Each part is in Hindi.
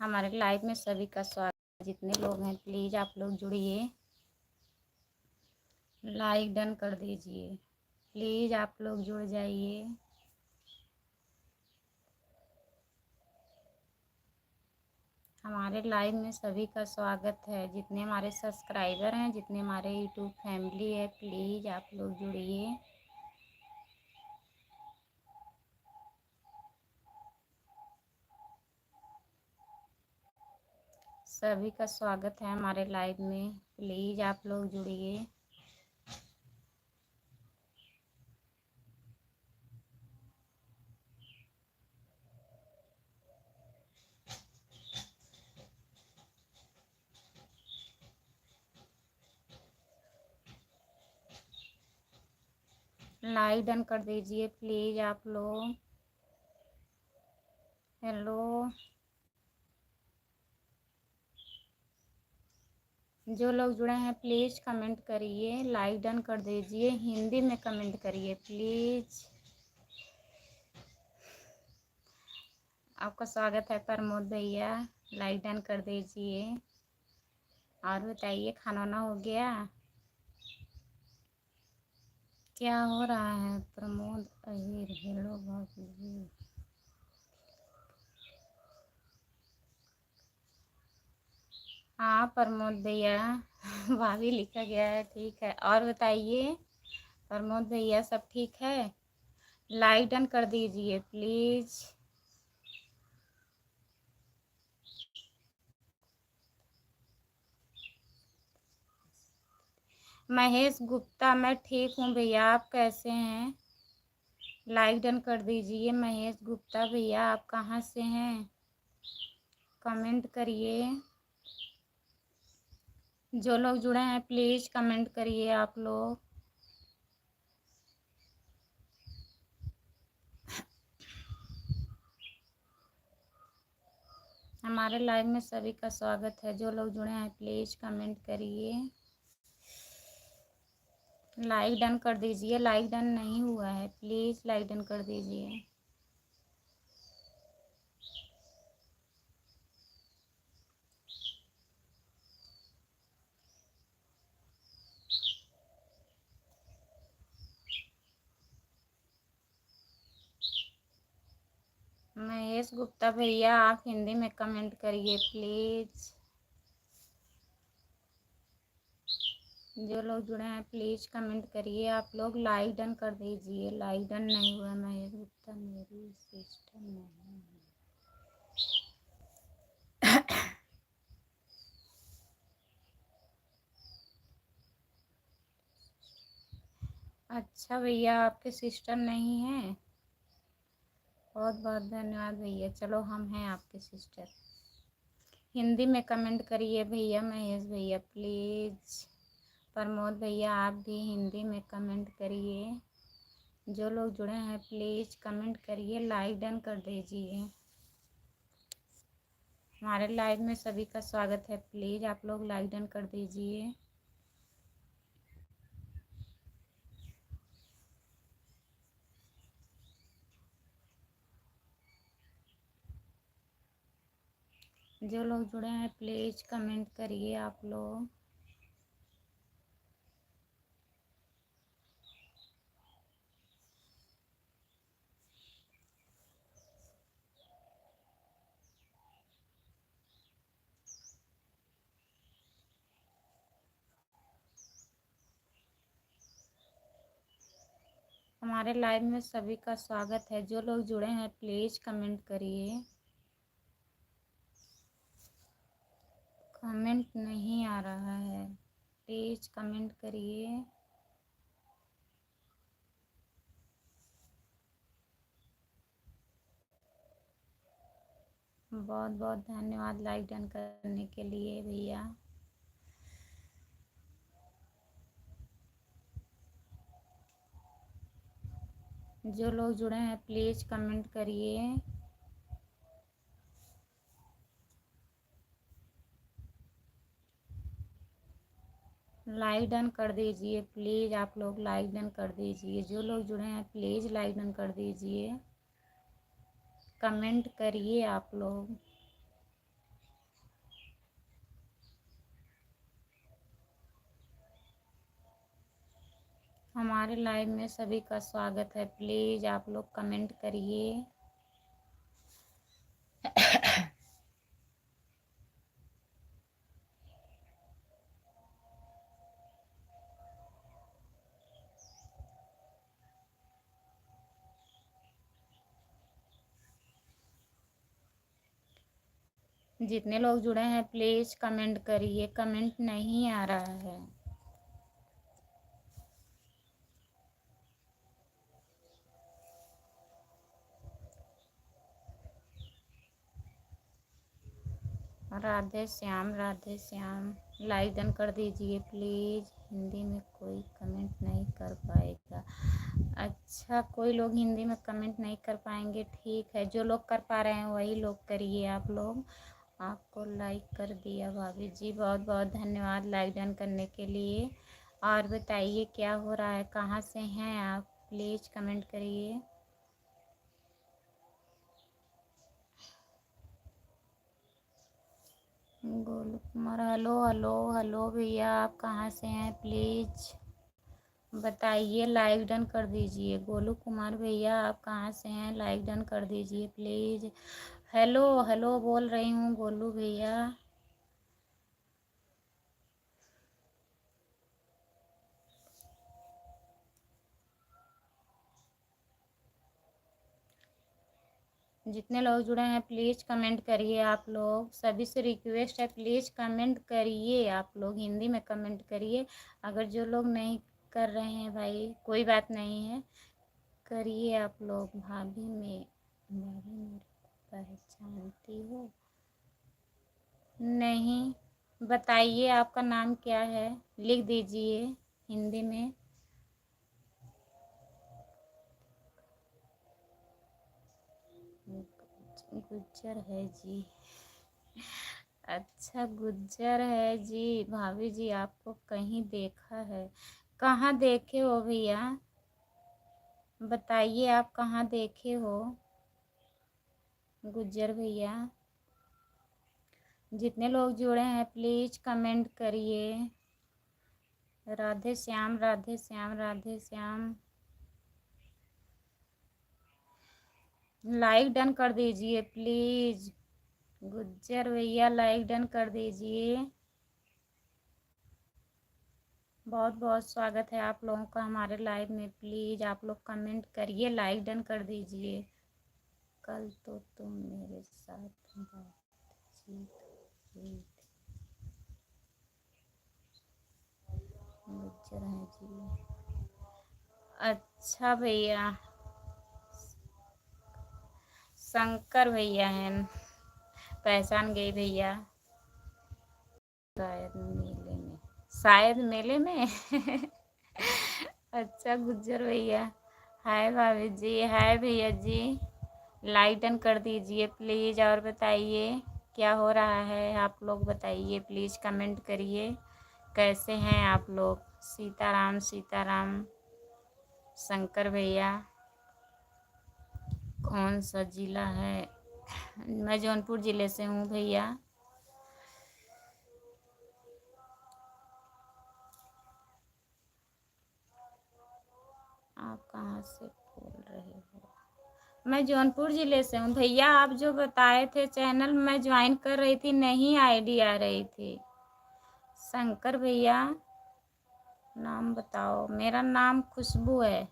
हमारे लाइव में सभी का स्वागत है। जितने लोग हैं प्लीज़ आप लोग जुड़िए, लाइक डन कर दीजिए। प्लीज़ आप लोग जुड़ जाइए। हमारे लाइव में सभी का स्वागत है। जितने हमारे सब्सक्राइबर हैं, जितने हमारे यूट्यूब फैमिली है, प्लीज़ आप लोग जुड़िए। सभी का स्वागत है हमारे लाइव में, प्लीज़ आप लोग जुड़िए। लाइक डन कर दीजिए प्लीज़ आप लोग। हेलो, जो लोग जुड़े हैं प्लीज़ कमेंट करिए, लाइक डन कर दीजिए। हिंदी में कमेंट करिए प्लीज़। आपका स्वागत है प्रमोद भैया, लाइक डन कर दीजिए। और बताइए, खाना वाना हो गया? क्या हो रहा है प्रमोद अहिर? हेलो भाभी। हाँ प्रमोद भैया भाभी लिखा गया है, ठीक है। और बताइए प्रमोद भैया, सब ठीक है? लाइक डन कर दीजिए प्लीज़। महेश गुप्ता, मैं ठीक हूँ भैया, आप कैसे हैं? लाइक डन कर दीजिए। महेश गुप्ता भैया, आप कहाँ से हैं? कमेंट करिए। जो लोग जुड़े हैं प्लीज़ कमेंट करिए आप लोग। हमारे लाइव में सभी का स्वागत है। जो लोग जुड़े हैं प्लीज़ कमेंट करिए। लाइक डन कर दीजिए। लाइक डन नहीं हुआ है, प्लीज़ लाइक डन कर दीजिए। महेश गुप्ता भैया, आप हिंदी में कमेंट करिए प्लीज़। जो लोग जुड़े हैं प्लीज़ कमेंट करिए आप लोग। लाइक डन कर दीजिए। लाइक डन नहीं हुआ महेश गुप्ता, मेरी सिस्टम नहीं है। अच्छा भैया, आपके सिस्टर नहीं है? बहुत बहुत धन्यवाद भैया। चलो, हम हैं आपके सिस्टर। हिंदी में कमेंट करिए भैया। महेश भैया प्लीज़। प्रमोद भैया, आप भी हिंदी में कमेंट करिए। जो लोग जुड़े हैं प्लीज़ कमेंट करिए, लाइक डन कर दीजिए। हमारे लाइव में सभी का स्वागत है। प्लीज़ आप लोग लाइक डन कर दीजिए। जो लोग जुड़े हैं प्लीज़ कमेंट करिए आप लोग। हमारे लाइव में सभी का स्वागत है। जो लोग जुड़े हैं प्लीज़ कमेंट करिए। कमेंट नहीं आ रहा है, प्लीज़ कमेंट करिए। बहुत बहुत धन्यवाद लाइक डन करने के लिए भैया। जो लोग जुड़े हैं प्लीज़ कमेंट करिए। लाइक डन कर दीजिए प्लीज़ आप लोग। लाइक डन कर दीजिए। जो लोग जुड़े हैं प्लीज़ लाइक डन कर दीजिए। कमेंट करिए आप लोग। हमारे लाइव में सभी का स्वागत है। प्लीज़ आप लोग कमेंट करिए। जितने लोग जुड़े हैं प्लीज़ कमेंट करिए। कमेंट नहीं आ रहा है। राधे श्याम, राधे श्याम। लाइक डन कर दीजिए प्लीज़। हिंदी में कोई कमेंट नहीं कर पाएगा। अच्छा, कोई लोग हिंदी में कमेंट नहीं कर पाएंगे, ठीक है। जो लोग कर पा रहे हैं वही लोग करिए। आप लोग, आपको लाइक कर दिया भाभी जी, बहुत बहुत धन्यवाद लाइक डन करने के लिए। और बताइए क्या हो रहा है, कहाँ से हैं आप, प्लीज़ कमेंट करिए। Golu Kumar, hello hello hello भैया, आप कहाँ से हैं प्लीज़ बताइए। लाइक डन कर दीजिए। गोलू कुमार भैया आप कहाँ से हैं, लाइक डन कर दीजिए प्लीज़। हेलो हेलो बोल रही हूँ गोलू भैया। जितने लोग जुड़े हैं प्लीज़ कमेंट करिए। आप लोग सभी से रिक्वेस्ट है, प्लीज़ कमेंट करिए। आप लोग हिंदी में कमेंट करिए। अगर जो लोग नहीं कर रहे हैं भाई, कोई बात नहीं है, करिए आप लोग। भाभी मेरे को पहचानती हो? नहीं। बताइए आपका नाम क्या है, लिख दीजिए हिंदी में। गुज्जर है जी। अच्छा, गुज्जर है जी। भाभी जी आपको कहीं देखा है? कहाँ देखे हो भैया, बताइए आप कहाँ देखे हो गुज्जर भैया। जितने लोग जुड़े हैं प्लीज़ कमेंट करिए। राधे श्याम, राधे श्याम, राधे श्याम। लाइक डन कर दीजिए प्लीज़। गुज्जर भैया लाइक डन कर दीजिए। बहुत बहुत स्वागत है आप लोगों का हमारे लाइव में। प्लीज़ आप लोग कमेंट करिए, लाइक डन कर दीजिए। कल तो तुम मेरे साथ बातचीत हुई थी। गुज्जर हैं जी। अच्छा भैया, शंकर भैया हैं, पहचान गई भैया। शायद मेले में, शायद मेले में। अच्छा गुज्जर भैया, हाय भाभी जी, हाय भैया जी। लाइक डन कर दीजिए प्लीज़। और बताइए क्या हो रहा है, आप लोग बताइए प्लीज़ कमेंट करिए। कैसे हैं आप लोग? सीताराम सीताराम। शंकर भैया, कौन सा ज़िला है? मैं जौनपुर ज़िले से हूँ भैया। आप कहाँ से बोल रहे हो? मैं जौनपुर ज़िले से हूँ भैया। आप जो बताए थे चैनल, मैं ज्वाइन कर रही थी, नहीं आईडी आ रही थी। शंकर भैया, नाम बताओ। मेरा नाम खुशबू है।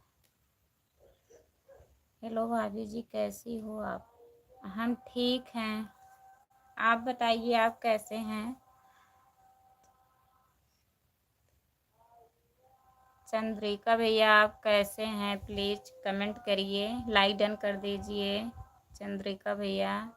हेलो भाभी जी, कैसी हो आप? हम ठीक हैं। आप बताइए आप कैसे हैं? चंद्रिका भैया आप कैसे हैं, प्लीज़ कमेंट करिए, लाइक डन कर दीजिए। चंद्रिका भैया,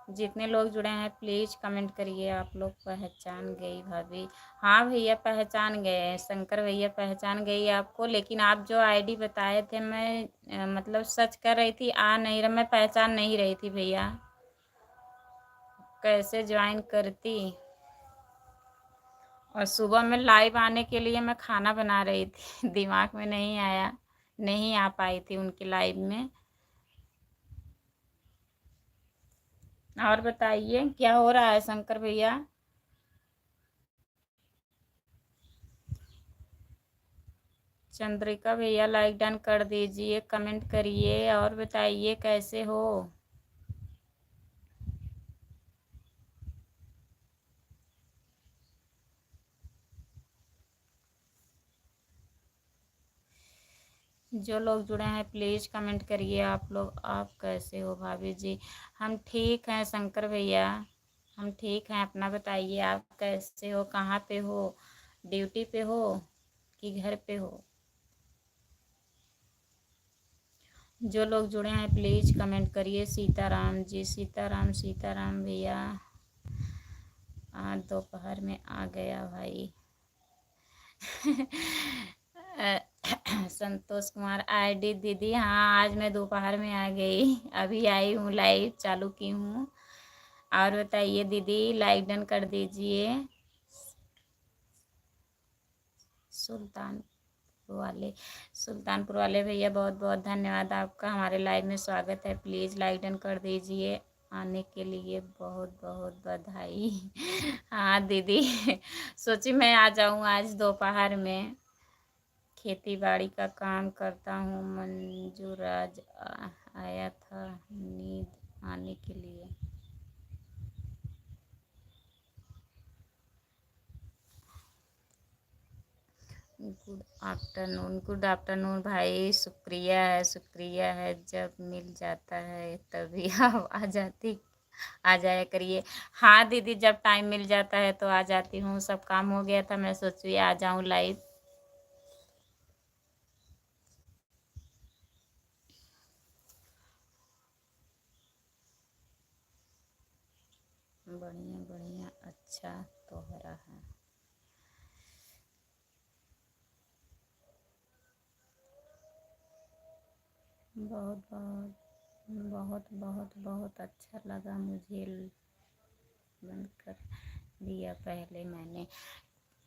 जितने लोग जुड़े हैं प्लीज़ कमेंट करिए। आप लोग पहचान गई भाभी? हाँ भैया पहचान गए, शंकर भैया पहचान गई आपको। लेकिन आप जो आईडी बताए थे, मैं मतलब सर्च कर रही थी, आ नहीं रहा, मैं पहचान नहीं रही थी भैया। कैसे ज्वाइन करती? और सुबह में लाइव आने के लिए मैं खाना बना रही थी। दिमाग में नहीं आया, नहीं आ पाई थी उनके लाइव में। और बताइए क्या हो रहा है शंकर भैया? चंद्रिका भैया लाइक डन कर दीजिए, कमेंट करिए और बताइए कैसे हो। जो लोग जुड़े हैं प्लीज़ कमेंट करिए आप लोग, आप कैसे हो भाभी जी। हम ठीक हैं शंकर भैया, हम ठीक हैं। अपना बताइए आप कैसे हो, कहाँ पे हो, ड्यूटी पे हो कि घर पे हो। जो लोग जुड़े हैं प्लीज़ कमेंट करिए। सीताराम जी, सीताराम सीताराम भैया, आज दोपहर में आ गया भाई। संतोष कुमार आईडी दीदी, हाँ आज मैं दोपहर में आ गई, अभी आई हूँ, लाइव चालू की हूँ। और बताइए दीदी, लाइक डन कर दीजिए। सुल्तानपुर वाले भैया बहुत बहुत धन्यवाद आपका, हमारे लाइव में स्वागत है। प्लीज़ लाइक डन कर दीजिए, आने के लिए बहुत बहुत बधाई। हाँ दीदी, सोची मैं आ जाऊँ आज दोपहर में। खेती बाड़ी का काम करता हूँ। मंजूराज आया था नींद आने के लिए। गुड आफ्टरनून भाई, शुक्रिया है, जब मिल जाता है तभी आप आ जाया करिए। हाँ दीदी, जब टाइम मिल जाता है तो आ जाती हूँ, सब काम हो गया था, मैं सोची आ जाऊँ लाइव। बढ़िया बढ़िया, अच्छा तो हो रहा है। बहुत बहुत बहुत बहुत बहुत अच्छा लगा मुझे, बंद कर दिया पहले मैंने।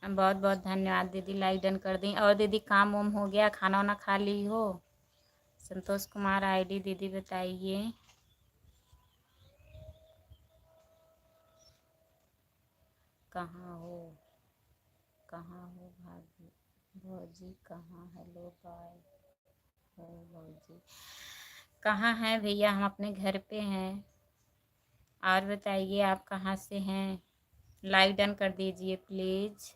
बहुत बहुत धन्यवाद दीदी, लाइक डन कर दी। और दीदी काम वाम हो गया, खाना वाना खा ली हो। संतोष कुमार आईडी दीदी बताइए। कहाँ हो, कहाँ हो भाभी, भौजी कहाँ, हेलो बाय हो भौजी। कहाँ हैं भैया, हम अपने घर पे हैं। और बताइए आप कहाँ से हैं, लाइक डन कर दीजिए प्लीज़।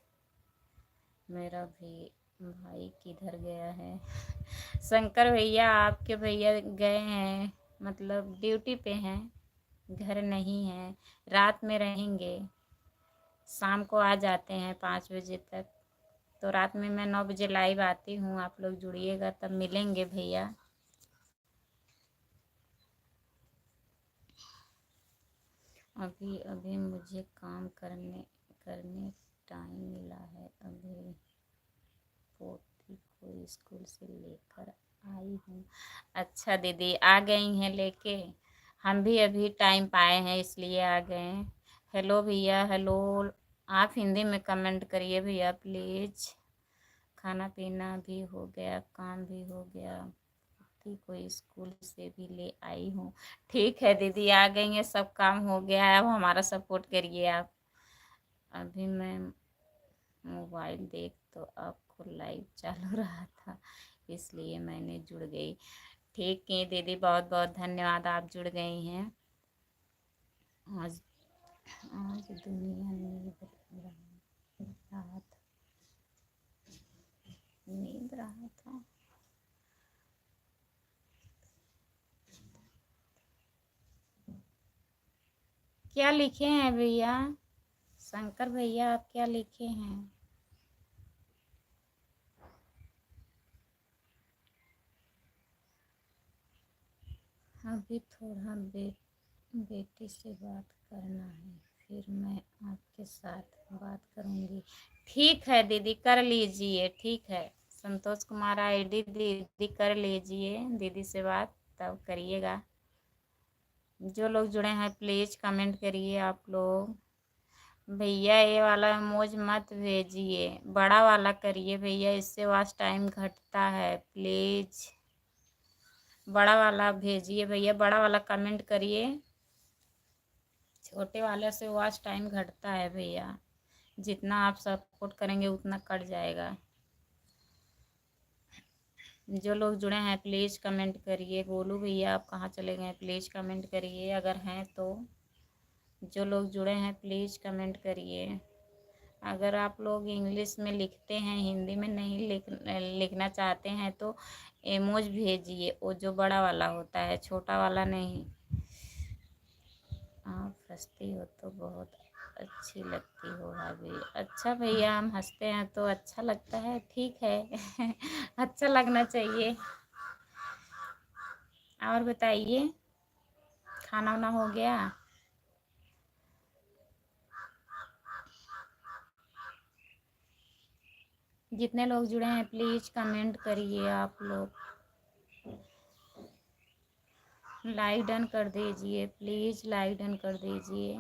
मेरा भी भाई किधर गया है। शंकर भैया, आपके भैया गए हैं, मतलब ड्यूटी पे हैं, घर नहीं है, रात में रहेंगे, शाम को आ जाते हैं 5 बजे तक। तो रात में मैं 9 बजे लाइव आती हूँ, आप लोग जुड़िएगा तब मिलेंगे भैया। अभी अभी मुझे काम करने करने टाइम मिला है, अभी पोती को स्कूल से लेकर आई हूँ। अच्छा दीदी, आ गई हैं लेके, हम भी अभी टाइम पाए हैं इसलिए आ गए हैं। हेलो भैया, हेलो। आप हिंदी में कमेंट करिए भैया प्लीज़। खाना पीना भी हो गया, काम भी हो गया, पोती को स्कूल से भी ले आई हूँ। ठीक है दीदी, आ गई हैं, सब काम हो गया है, अब हमारा सपोर्ट करिए आप। अभी मैं मोबाइल देख तो आपको लाइव चालू रहा था, इसलिए मैंने जुड़ गई। ठीक है दीदी, बहुत बहुत धन्यवाद, आप जुड़ गई हैं। आज आज दुनिया नींद रहा था। क्या लिखे हैं भैया, शंकर भैया आप क्या लिखे हैं। अभी थोड़ा बेटी से बात करना है, फिर मैं आपके साथ बात करूंगी। ठीक है दीदी, कर लीजिए, ठीक है। संतोष कुमार आईडी दीदी कर लीजिए दीदी से बात, तब करिएगा। जो लोग जुड़े हैं प्लीज़ कमेंट करिए आप लोग। भैया ये वाला इमोज मत भेजिए, बड़ा वाला करिए भैया, इससे वॉच टाइम घटता है, प्लीज़ बड़ा वाला भेजिए भैया, बड़ा वाला कमेंट करिए। छोटे वाले से वॉच टाइम घटता है भैया, जितना आप सपोर्ट करेंगे उतना कट जाएगा। जो लोग जुड़े हैं प्लीज़ कमेंट करिए। गोलू भैया आप कहाँ चले गए, प्लीज़ कमेंट करिए अगर हैं तो। जो लोग जुड़े हैं प्लीज़ कमेंट करिए। अगर आप लोग इंग्लिश में लिखते हैं, हिंदी में नहीं लिखना चाहते हैं तो इमोज भेजिए, वो जो बड़ा वाला होता है, छोटा वाला नहीं। आप हंसती हो तो बहुत अच्छी लगती हो भाभी। अच्छा भैया, हम हंसते हैं तो अच्छा लगता है, ठीक है। अच्छा लगना चाहिए। और बताइए, खाना वाना हो गया? जितने लोग जुड़े हैं प्लीज़ कमेंट करिए। आप लोग लाइक डन कर दीजिए, प्लीज़ लाइक डन कर दीजिए।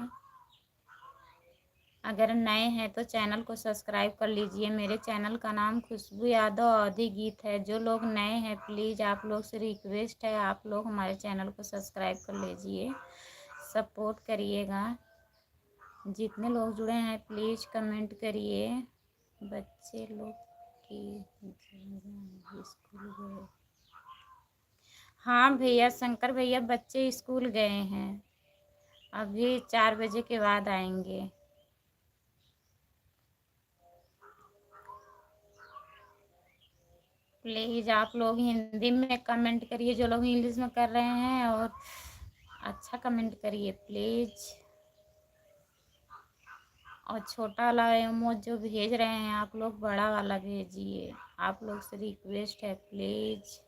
अगर नए हैं तो चैनल को सब्सक्राइब कर लीजिए। मेरे चैनल का नाम खुशबू यादव अवधी गीत है। जो लोग नए हैं प्लीज़ आप लोग से रिक्वेस्ट है, आप लोग हमारे चैनल को सब्सक्राइब कर लीजिए, सपोर्ट करिएगा। जितने लोग जुड़े हैं प्लीज़ कमेंट करिए। बच्चे लोग की स्कूल गए? हाँ भैया, शंकर भैया बच्चे स्कूल गए हैं, अभी 4 बजे के बाद आएंगे। प्लीज़ आप लोग हिंदी में कमेंट करिए, जो लोग इंग्लिश में कर रहे हैं, और अच्छा कमेंट करिए प्लीज़। और छोटा वाला इमोज जो भेज रहे हैं आप लोग, बड़ा वाला भेजिए। आप लोग से रिक्वेस्ट है प्लीज़।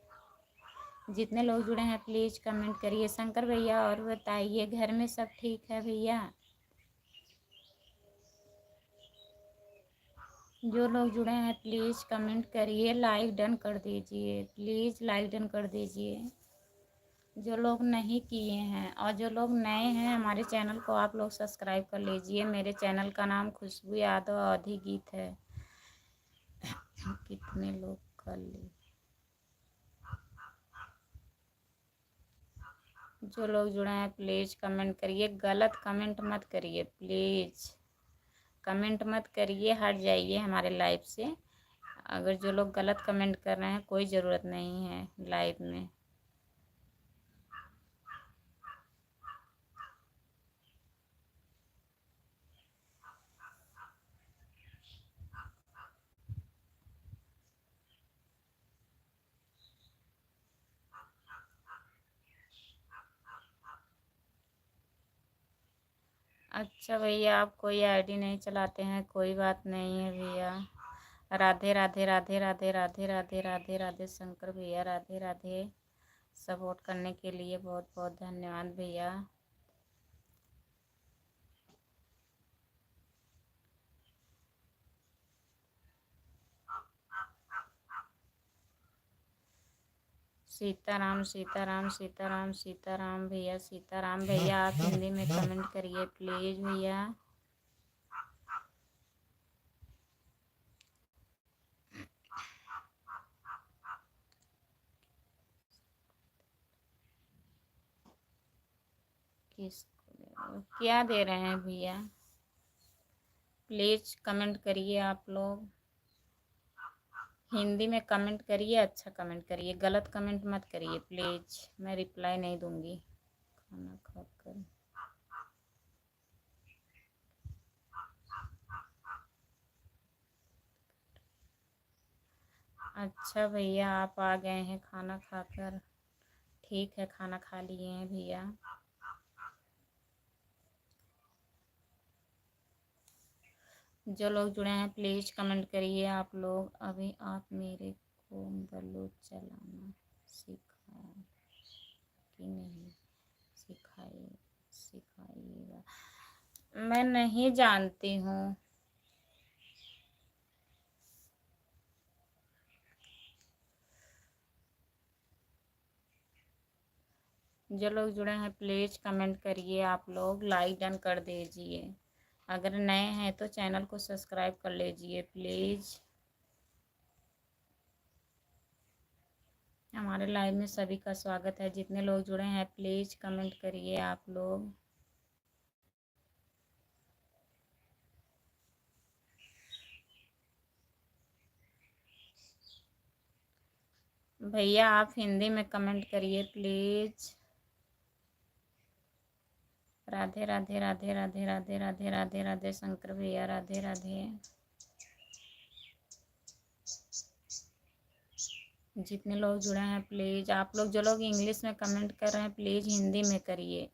जितने लोग जुड़े हैं प्लीज़ कमेंट करिए। शंकर भैया और बताइए, घर में सब ठीक है भैया? जो लोग जुड़े हैं प्लीज़ कमेंट करिए, लाइक डन कर दीजिए, प्लीज़ लाइक डन कर दीजिए। जो लोग नहीं किए हैं, और जो लोग नए हैं हमारे चैनल को आप लोग सब्सक्राइब कर लीजिए। मेरे चैनल का नाम खुशबू यादव अवधी गीत है। कितने लोग कर लिए? जो लोग जुड़े हैं प्लीज़ कमेंट करिए, गलत कमेंट मत करिए प्लीज़। कमेंट मत करिए, हट जाइए हमारे लाइव से। अगर जो लोग गलत कमेंट कर रहे हैं, कोई ज़रूरत नहीं है लाइव में। अच्छा भैया, आप कोई आईडी नहीं चलाते हैं, कोई बात नहीं है भैया। राधे राधे राधे राधे राधे राधे राधे राधे शंकर भैया, राधे राधे। सपोर्ट करने के लिए बहुत बहुत धन्यवाद भैया। सीताराम सीताराम सीताराम सीताराम भैया, सीताराम भैया। आप हिंदी में कमेंट करिए प्लीज़ भैया। किसको क्या दे रहे हैं भैया? प्लीज़ कमेंट करिए आप लोग। हिंदी में कमेंट करिए, अच्छा कमेंट करिए, गलत कमेंट मत करिए प्लीज़। मैं रिप्लाई नहीं दूंगी। खाना खाकर अच्छा भैया, आप आ गए हैं खाना खाकर। ठीक है, खाना खा लिए हैं भैया। जो लोग जुड़े हैं प्लीज़ कमेंट करिए आप लोग। अभी आप मेरे को बलून चलाना सिखाया कि नहीं? सिखाइएगा। मैं नहीं जानती हूँ। जो लोग जुड़े हैं प्लीज़ कमेंट करिए, आप लोग लाइक डन कर दीजिए। अगर नए हैं तो चैनल को सब्सक्राइब कर लीजिए प्लीज़। हमारे लाइव में सभी का स्वागत है। जितने लोग जुड़े हैं प्लीज़ कमेंट करिए आप लोग। भैया आप हिंदी में कमेंट करिए प्लीज। राधे राधे राधे राधे राधे राधे राधे राधे शंकर भैया, राधे राधे। जितने लोग जुड़े हैं प्लीज, आप लोग जो लोग इंग्लिश में कमेंट कर रहे हैं प्लीज हिंदी में करिए।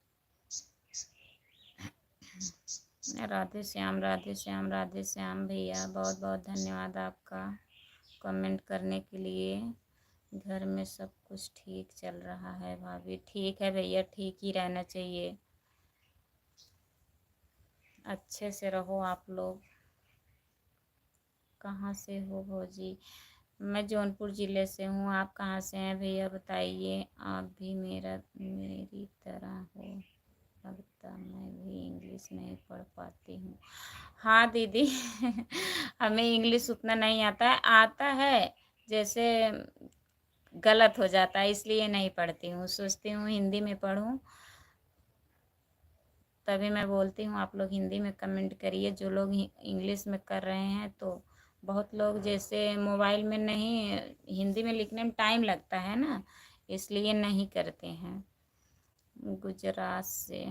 राधे श्याम राधे श्याम राधे श्याम भैया, बहुत बहुत धन्यवाद आपका कमेंट करने के लिए। घर में सब कुछ ठीक चल रहा है भाभी? ठीक है भैया, ठीक ही रहना चाहिए, अच्छे से रहो आप लोग। कहाँ से हो भौजी? मैं जौनपुर ज़िले से हूँ। आप कहाँ से हैं भैया बताइए? आप भी मेरी तरह हो लगता, मैं भी इंग्लिश नहीं पढ़ पाती हूँ। हाँ दीदी हमें इंग्लिश उतना नहीं आता है, आता है जैसे गलत हो जाता है, इसलिए नहीं पढ़ती हूँ। सोचती हूँ हिंदी में पढूं, तभी मैं बोलती हूँ आप लोग हिंदी में कमेंट करिए। जो लोग इंग्लिश में कर रहे हैं तो बहुत लोग जैसे मोबाइल में नहीं, हिंदी में लिखने में टाइम लगता है ना, इसलिए नहीं करते हैं। गुजरात से,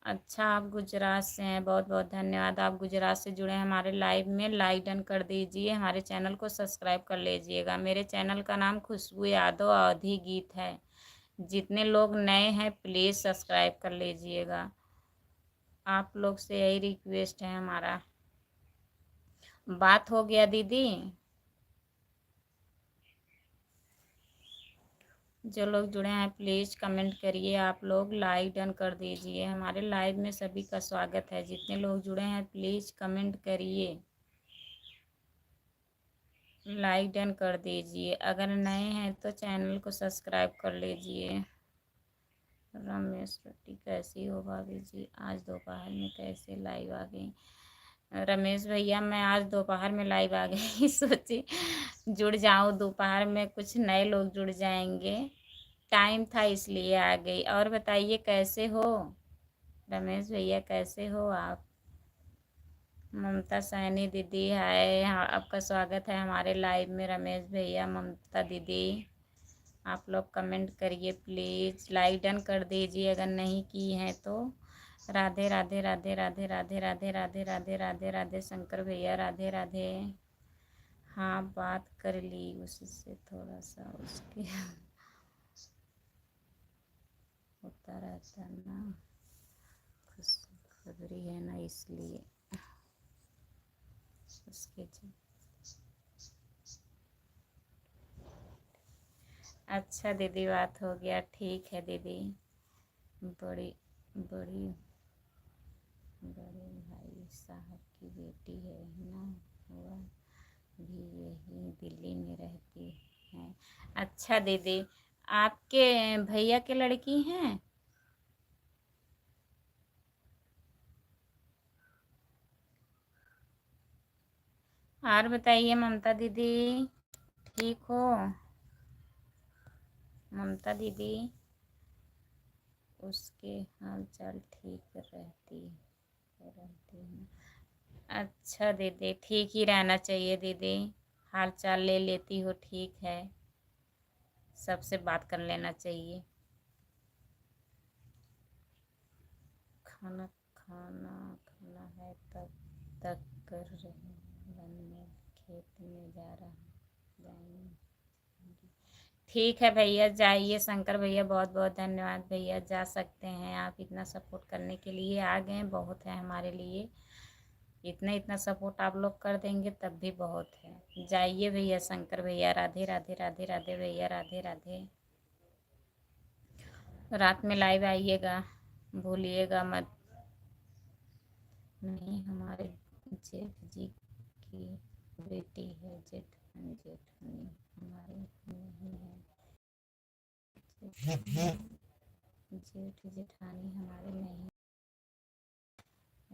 अच्छा आप गुजरात से हैं, बहुत बहुत धन्यवाद। आप गुजरात से जुड़े हैं हमारे लाइव में, लाइक डन कर दीजिए, हमारे चैनल को सब्सक्राइब कर लीजिएगा। मेरे चैनल का नाम खुशबू यादव अवधी गीत है। जितने लोग नए हैं प्लीज़ सब्सक्राइब कर लीजिएगा, आप लोग से यही रिक्वेस्ट है हमारा। बात हो गया दीदी? जो लोग जुड़े हैं प्लीज़ कमेंट करिए, आप लोग लाइक डन कर दीजिए। हमारे लाइव में सभी का स्वागत है। जितने लोग जुड़े हैं प्लीज़ कमेंट करिए, लाइक डन कर दीजिए। अगर नए हैं तो चैनल को सब्सक्राइब कर लीजिए। रमेश रोटी कैसी हो भाभी जी? आज दोपहर में कैसे लाइव आ गई? रमेश भैया मैं आज दोपहर में लाइव आ गई सोची जुड़ जाऊं दोपहर में, कुछ नए लोग जुड़ जाएंगे, टाइम था इसलिए आ गई। और बताइए कैसे हो रमेश भैया, कैसे हो आप? ममता सैनी दीदी हाय, हाँ आपका स्वागत है हमारे लाइव में। रमेश भैया, ममता दीदी, आप लोग कमेंट करिए प्लीज़, लाइक डन कर दीजिए अगर नहीं की हैं तो। राधे राधे राधे राधे राधे राधे राधे राधे राधे राधे शंकर भैया, राधे राधे। हाँ बात कर ली उससे, थोड़ा सा उसके होता रहता ना, खुशखबरी है ना, इसलिए उसके अच्छा दीदी बात हो गया, ठीक है दीदी। बड़ी बड़ी बड़े भाई साहब की बेटी है ना, वह भी यही दिल्ली में रहती हैं। अच्छा दीदी, आपके भैया के लड़की हैं? और बताइए ममता दीदी, ठीक हो ममता दीदी? उसके हाल चाल ठीक रहती हैं। अच्छा दीदी, ठीक ही रहना चाहिए दीदी, हाल चाल ले लेती हो, ठीक है, सबसे बात कर लेना चाहिए। खाना खाना खाना है तब तक कर रहे बनने, खेत में जा रहा जाएंगे। ठीक है भैया जाइए, शंकर भैया बहुत बहुत धन्यवाद भैया, जा सकते हैं आप। इतना सपोर्ट करने के लिए आ गए, बहुत है हमारे लिए। इतना इतना सपोर्ट आप लोग कर देंगे तब भी बहुत है। जाइए भैया शंकर भैया, राधे राधे राधे राधे भैया, राधे राधे। रात में लाइव आइएगा, भूलिएगा मत। नहीं हमारे जेठ जी की बेटी है, जेठानी हमारे नहीं है, जेठ जेठानी हमारे नहीं,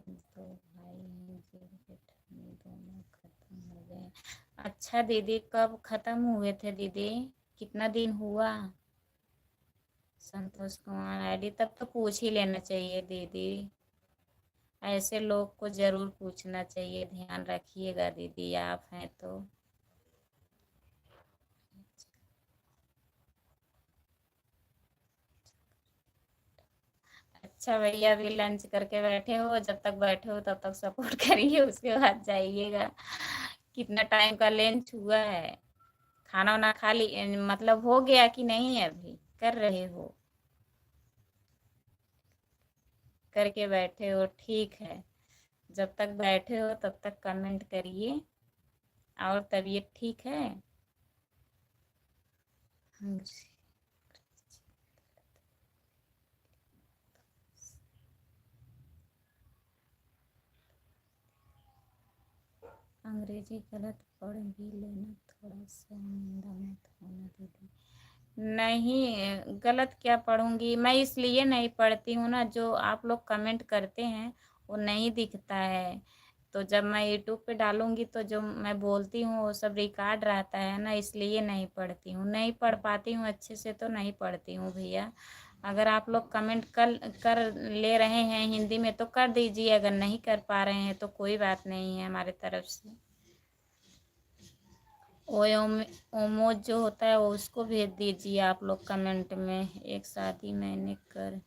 दो भाई हैं, जेठ जेठानी दोनों खत्म हो गए। अच्छा दीदी कब खत्म हुए थे दीदी, कितना दिन हुआ? संतोष कुमार आईडी, तब तो पूछ ही लेना चाहिए दीदी, ऐसे लोग को ज़रूर पूछना चाहिए, ध्यान रखिएगा दीदी आप हैं तो। अच्छा भैया, अभी लंच करके बैठे हो? जब तक बैठे हो तब तक सपोर्ट करिए, उसके बाद जाइएगा। कितना टाइम का लंच हुआ है? खाना वाना खा ली, मतलब हो गया कि नहीं है? अभी कर रहे हो? करके बैठे हो, ठीक है। जब तक बैठे हो तब तक कमेंट करिए। और तबीयत ठीक है? अंग्रेजी गलत पढ़ भी लेना, थोड़ा सा निंदा मत होना दीदी। नहीं, गलत क्या पढ़ूंगी मैं, इसलिए नहीं पढ़ती हूँ ना, जो आप लोग कमेंट करते हैं वो नहीं दिखता है। तो जब मैं यूट्यूब पे डालूंगी तो जो मैं बोलती हूँ वो सब रिकॉर्ड रहता है ना, इसलिए नहीं पढ़ती हूँ। नहीं पढ़ पाती हूँ अच्छे से तो नहीं पढ़ती हूँ भैया। अगर आप लोग कमेंट कर कर ले रहे हैं हिंदी में तो कर दीजिए, अगर नहीं कर पा रहे हैं तो कोई बात नहीं है हमारे तरफ से। ओमोज जो होता है वो उसको भेज दीजिए आप लोग कमेंट में। एक शादी मैंने कर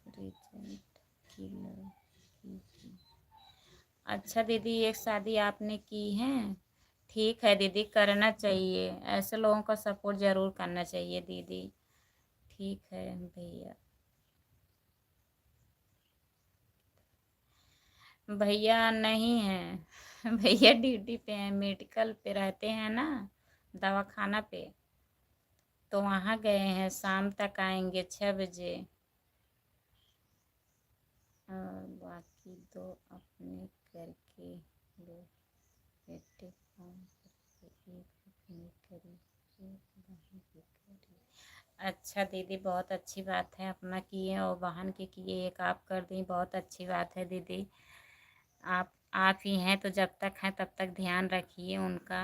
रिजेक्ट की लड़की की। अच्छा दीदी, एक शादी आपने की है? ठीक है दीदी, करना चाहिए, ऐसे लोगों का सपोर्ट ज़रूर करना चाहिए दीदी। ठीक है भैया। भैया नहीं है। भैया ड्यूटी पे हैं, मेडिकल पे रहते हैं ना, दवाखाना पे। तो वहाँ गए हैं, शाम तक आएंगे 6 बजे। और बाकी दो अपने करके लो, बेटे काम करके एक अपनी करी, एक बहन की करी। अच्छा दीदी, बहुत अच्छी बात है, अपना किए और बहन के किए, एक आप कर दी, बहुत अच्छी बात है दीदी। आप ही हैं तो जब तक हैं तब तक ध्यान रखिए उनका।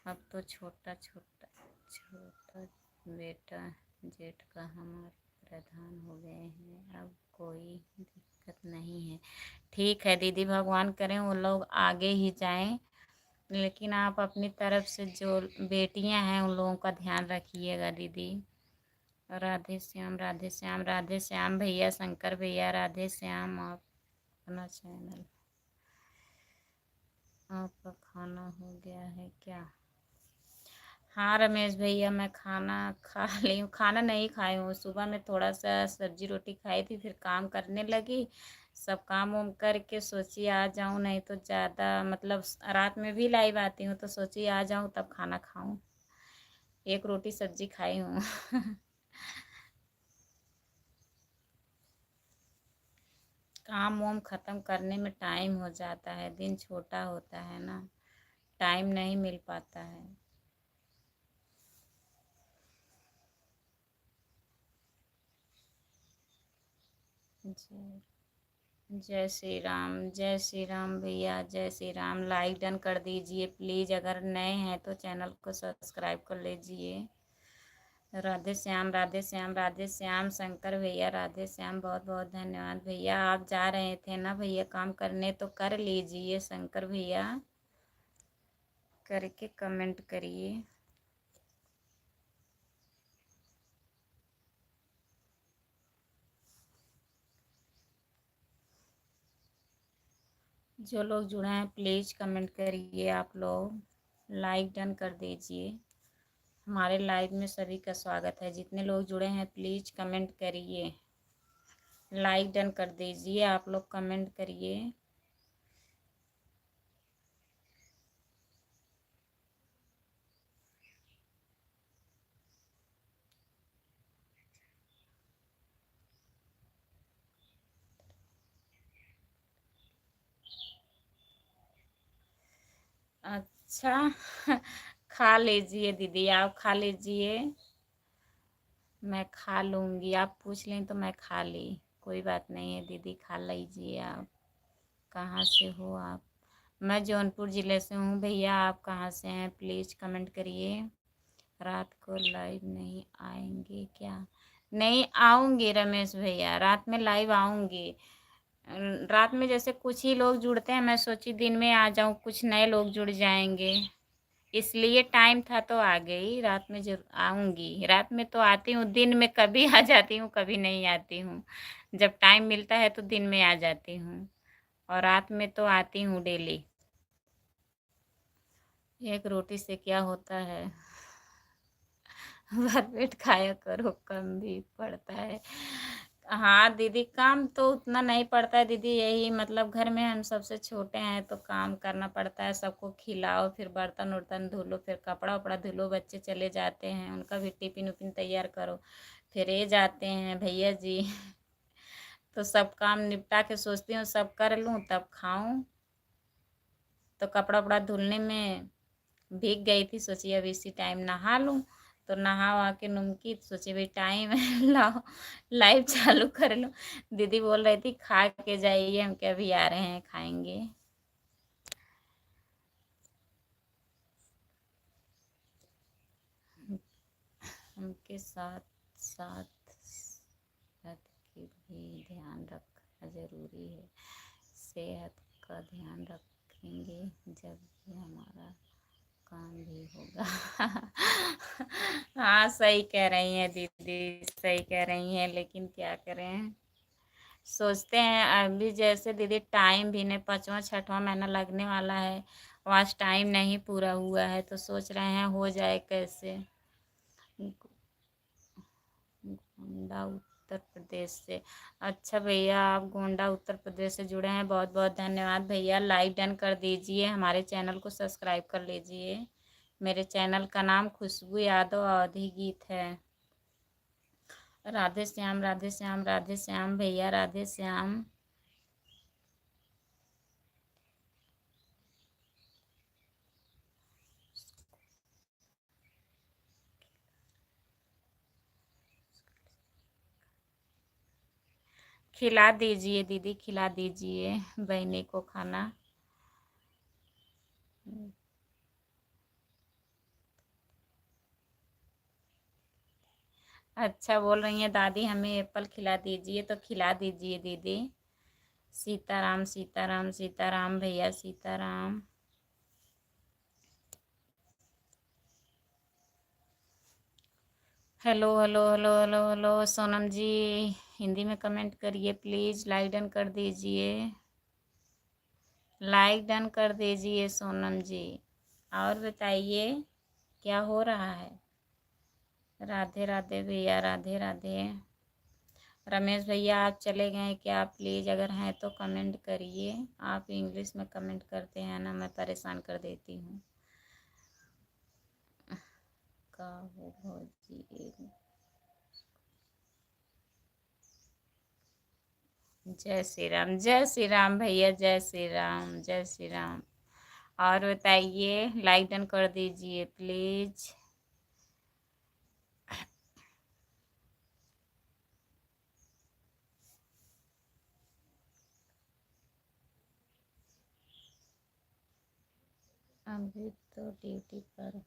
अब तो छोटा छोटा छोटा बेटा जेठ का हमारे प्रधान हो गए हैं, अब कोई दिक्कत नहीं है। ठीक है दीदी, भगवान करें वो लोग आगे ही जाएं। लेकिन आप अपनी तरफ से जो बेटियां हैं उन लोगों का ध्यान रखिएगा दीदी। राधे श्याम, राधे श्याम, राधे श्याम भैया, शंकर भैया, राधे श्याम। आप अपना चैनल, आपका खाना हो गया है क्या? हाँ रमेश भैया, मैं खाना खा ली हूँ। खाना नहीं खाई हूँ, सुबह में थोड़ा सा सब्जी रोटी खाई थी, फिर काम करने लगी। सब काम वाम करके सोची आ जाऊँ, नहीं तो ज़्यादा मतलब रात में भी लाइव आती हूँ तो सोची आ जाऊँ तब खाना खाऊँ। एक रोटी सब्जी खाई हूँ। काम वाम ख़त्म करने में टाइम हो जाता है, दिन छोटा होता है ना, टाइम नहीं मिल पाता है। जी, जय श्री राम, जय श्री राम भैया, जय श्री राम। लाइक डन कर दीजिए प्लीज़, अगर नए हैं तो चैनल को सब्सक्राइब कर लीजिए। राधे श्याम, राधे श्याम, राधे श्याम, शंकर भैया, राधे श्याम, बहुत बहुत धन्यवाद भैया। आप जा रहे थे ना भैया काम करने, तो कर लीजिए शंकर भैया, करके कमेंट करिए। जो लोग जुड़े हैं प्लीज़ कमेंट करिए, आप लोग लाइक डन कर दीजिए। हमारे लाइव में सभी का स्वागत है, जितने लोग जुड़े हैं प्लीज़ कमेंट करिए, लाइक डन कर दीजिए, आप लोग कमेंट करिए। अच्छा। खा लीजिए दीदी, आप खा लीजिए, मैं खा लूँगी। आप पूछ लें तो मैं खा ली, कोई बात नहीं है दीदी, खा लीजिए आप। कहाँ से हो आप? मैं जौनपुर ज़िले से हूँ भैया, आप कहाँ से हैं प्लीज़ कमेंट करिए। रात को लाइव नहीं आएंगे क्या? नहीं आऊँगी रमेश भैया, रात में लाइव आऊँगी। रात में जैसे कुछ ही लोग जुड़ते हैं, मैं सोची दिन में आ जाऊँ, कुछ नए लोग जुड़ जाएंगे, इसलिए टाइम था तो आ गई, रात में ज़रूर आऊँगी। रात में तो आती हूँ, दिन में कभी आ जाती हूँ, कभी नहीं आती हूँ। जब टाइम मिलता है तो दिन में आ जाती हूँ और रात में तो आती हूँ डेली। एक रोटी से क्या होता है? भरपेट खाया करो, कम भी पड़ता है। हाँ दीदी, काम तो उतना नहीं पड़ता है दीदी, यही मतलब घर में हम सबसे छोटे हैं तो काम करना पड़ता है, सबको खिलाओ, फिर बर्तन उर्तन धो लो, फिर कपड़ा उपड़ा धो लो, बच्चे चले जाते हैं, उनका भी टिफिन उपिन तैयार करो, फिर ये जाते हैं भैया जी। तो सब काम निपटा के सोचती हूँ सब कर लूँ तब खाऊं। तो कपड़ा उपड़ा धुलने में भीग गई थी, सोची अब इसी टाइम नहा लूं। तो नहा वहा के नुमकी, तो सोची भाई टाइम है, लाओ लाइव चालू कर लूं। दीदी बोल रही थी खा के जाइए, हम क्या अभी आ रहे हैं खाएंगे। उनके साथ साथ सेहत की भी ध्यान रखना जरूरी है। सेहत का ध्यान रखेंगे जब भी हमारा काम भी होगा। हाँ सही कह रही हैं दीदी, सही कह रही हैं, लेकिन क्या करें, सोचते हैं अभी जैसे दीदी टाइम भी नहीं, 5वां 6वां महीना लगने वाला है, आज टाइम नहीं पूरा हुआ है, तो सोच रहे हैं हो जाए कैसे। गोंडा उत्तर प्रदेश से। अच्छा भैया, आप गोंडा उत्तर प्रदेश से जुड़े हैं, बहुत बहुत धन्यवाद भैया। लाइक डन कर दीजिए, हमारे चैनल को सब्सक्राइब कर लीजिए। मेरे चैनल का नाम खुशबू यादव अवधी गीत है। राधे श्याम राधे श्याम राधे श्याम भैया, राधे श्याम। खिला दीजिए दीदी, खिला दीजिए बहनी को खाना। अच्छा बोल रही हैं दादी, हमें एप्पल खिला दीजिए, तो खिला दीजिए दीदी। सीताराम सीताराम सीताराम भैया, Sitaram. Hello hello hello hello hello Sonam ji, Hindi में कमेंट करिए प्लीज़, लाइक डन कर दीजिए, लाइक डन कर दीजिए सोनम जी। और बताइए क्या हो रहा है। राधे राधे भैया, राधे राधे। रमेश भैया आप चले गए क्या? प्लीज़ अगर हैं तो कमेंट करिए। आप इंग्लिश में कमेंट करते हैं ना, मैं परेशान कर देती हूँ। का हो भौजी, जय श्री राम, जय श्री राम भैया, जय श्री राम, जय श्री राम। और बताइए, लाइक डन कर दीजिए प्लीज़। अभी तो ड्यूटी पर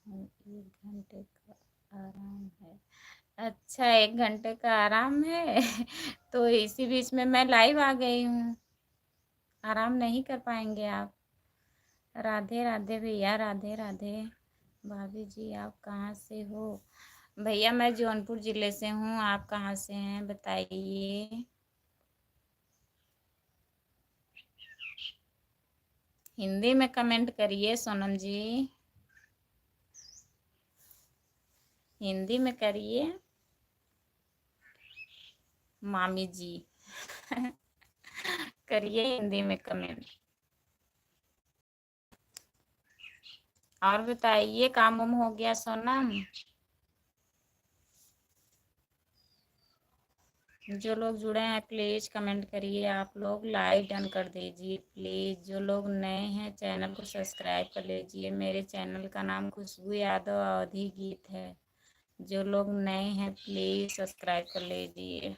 हूँ, 1 घंटे का आराम है। अच्छा 1 घंटे का आराम है। तो इसी बीच में मैं लाइव आ गई हूँ, आराम नहीं कर पाएंगे आप। राधे राधे भैया, राधे राधे। भाभी जी आप कहाँ से हो? भैया मैं जौनपुर ज़िले से हूँ, आप कहाँ से हैं बताइए। हिंदी में कमेंट करिए सोनम जी, हिंदी में करिए मामी जी। करिए हिंदी में कमेंट। और बताइए काम वाम हो गया सोनम? जो लोग जुड़े हैं प्लीज़ कमेंट करिए, आप लोग लाइक डन कर दीजिए प्लीज़। जो लोग नए हैं चैनल को सब्सक्राइब कर लीजिए। मेरे चैनल का नाम खुशबू यादव अवधी गीत है। जो लोग नए हैं प्लीज़ सब्सक्राइब कर लीजिए।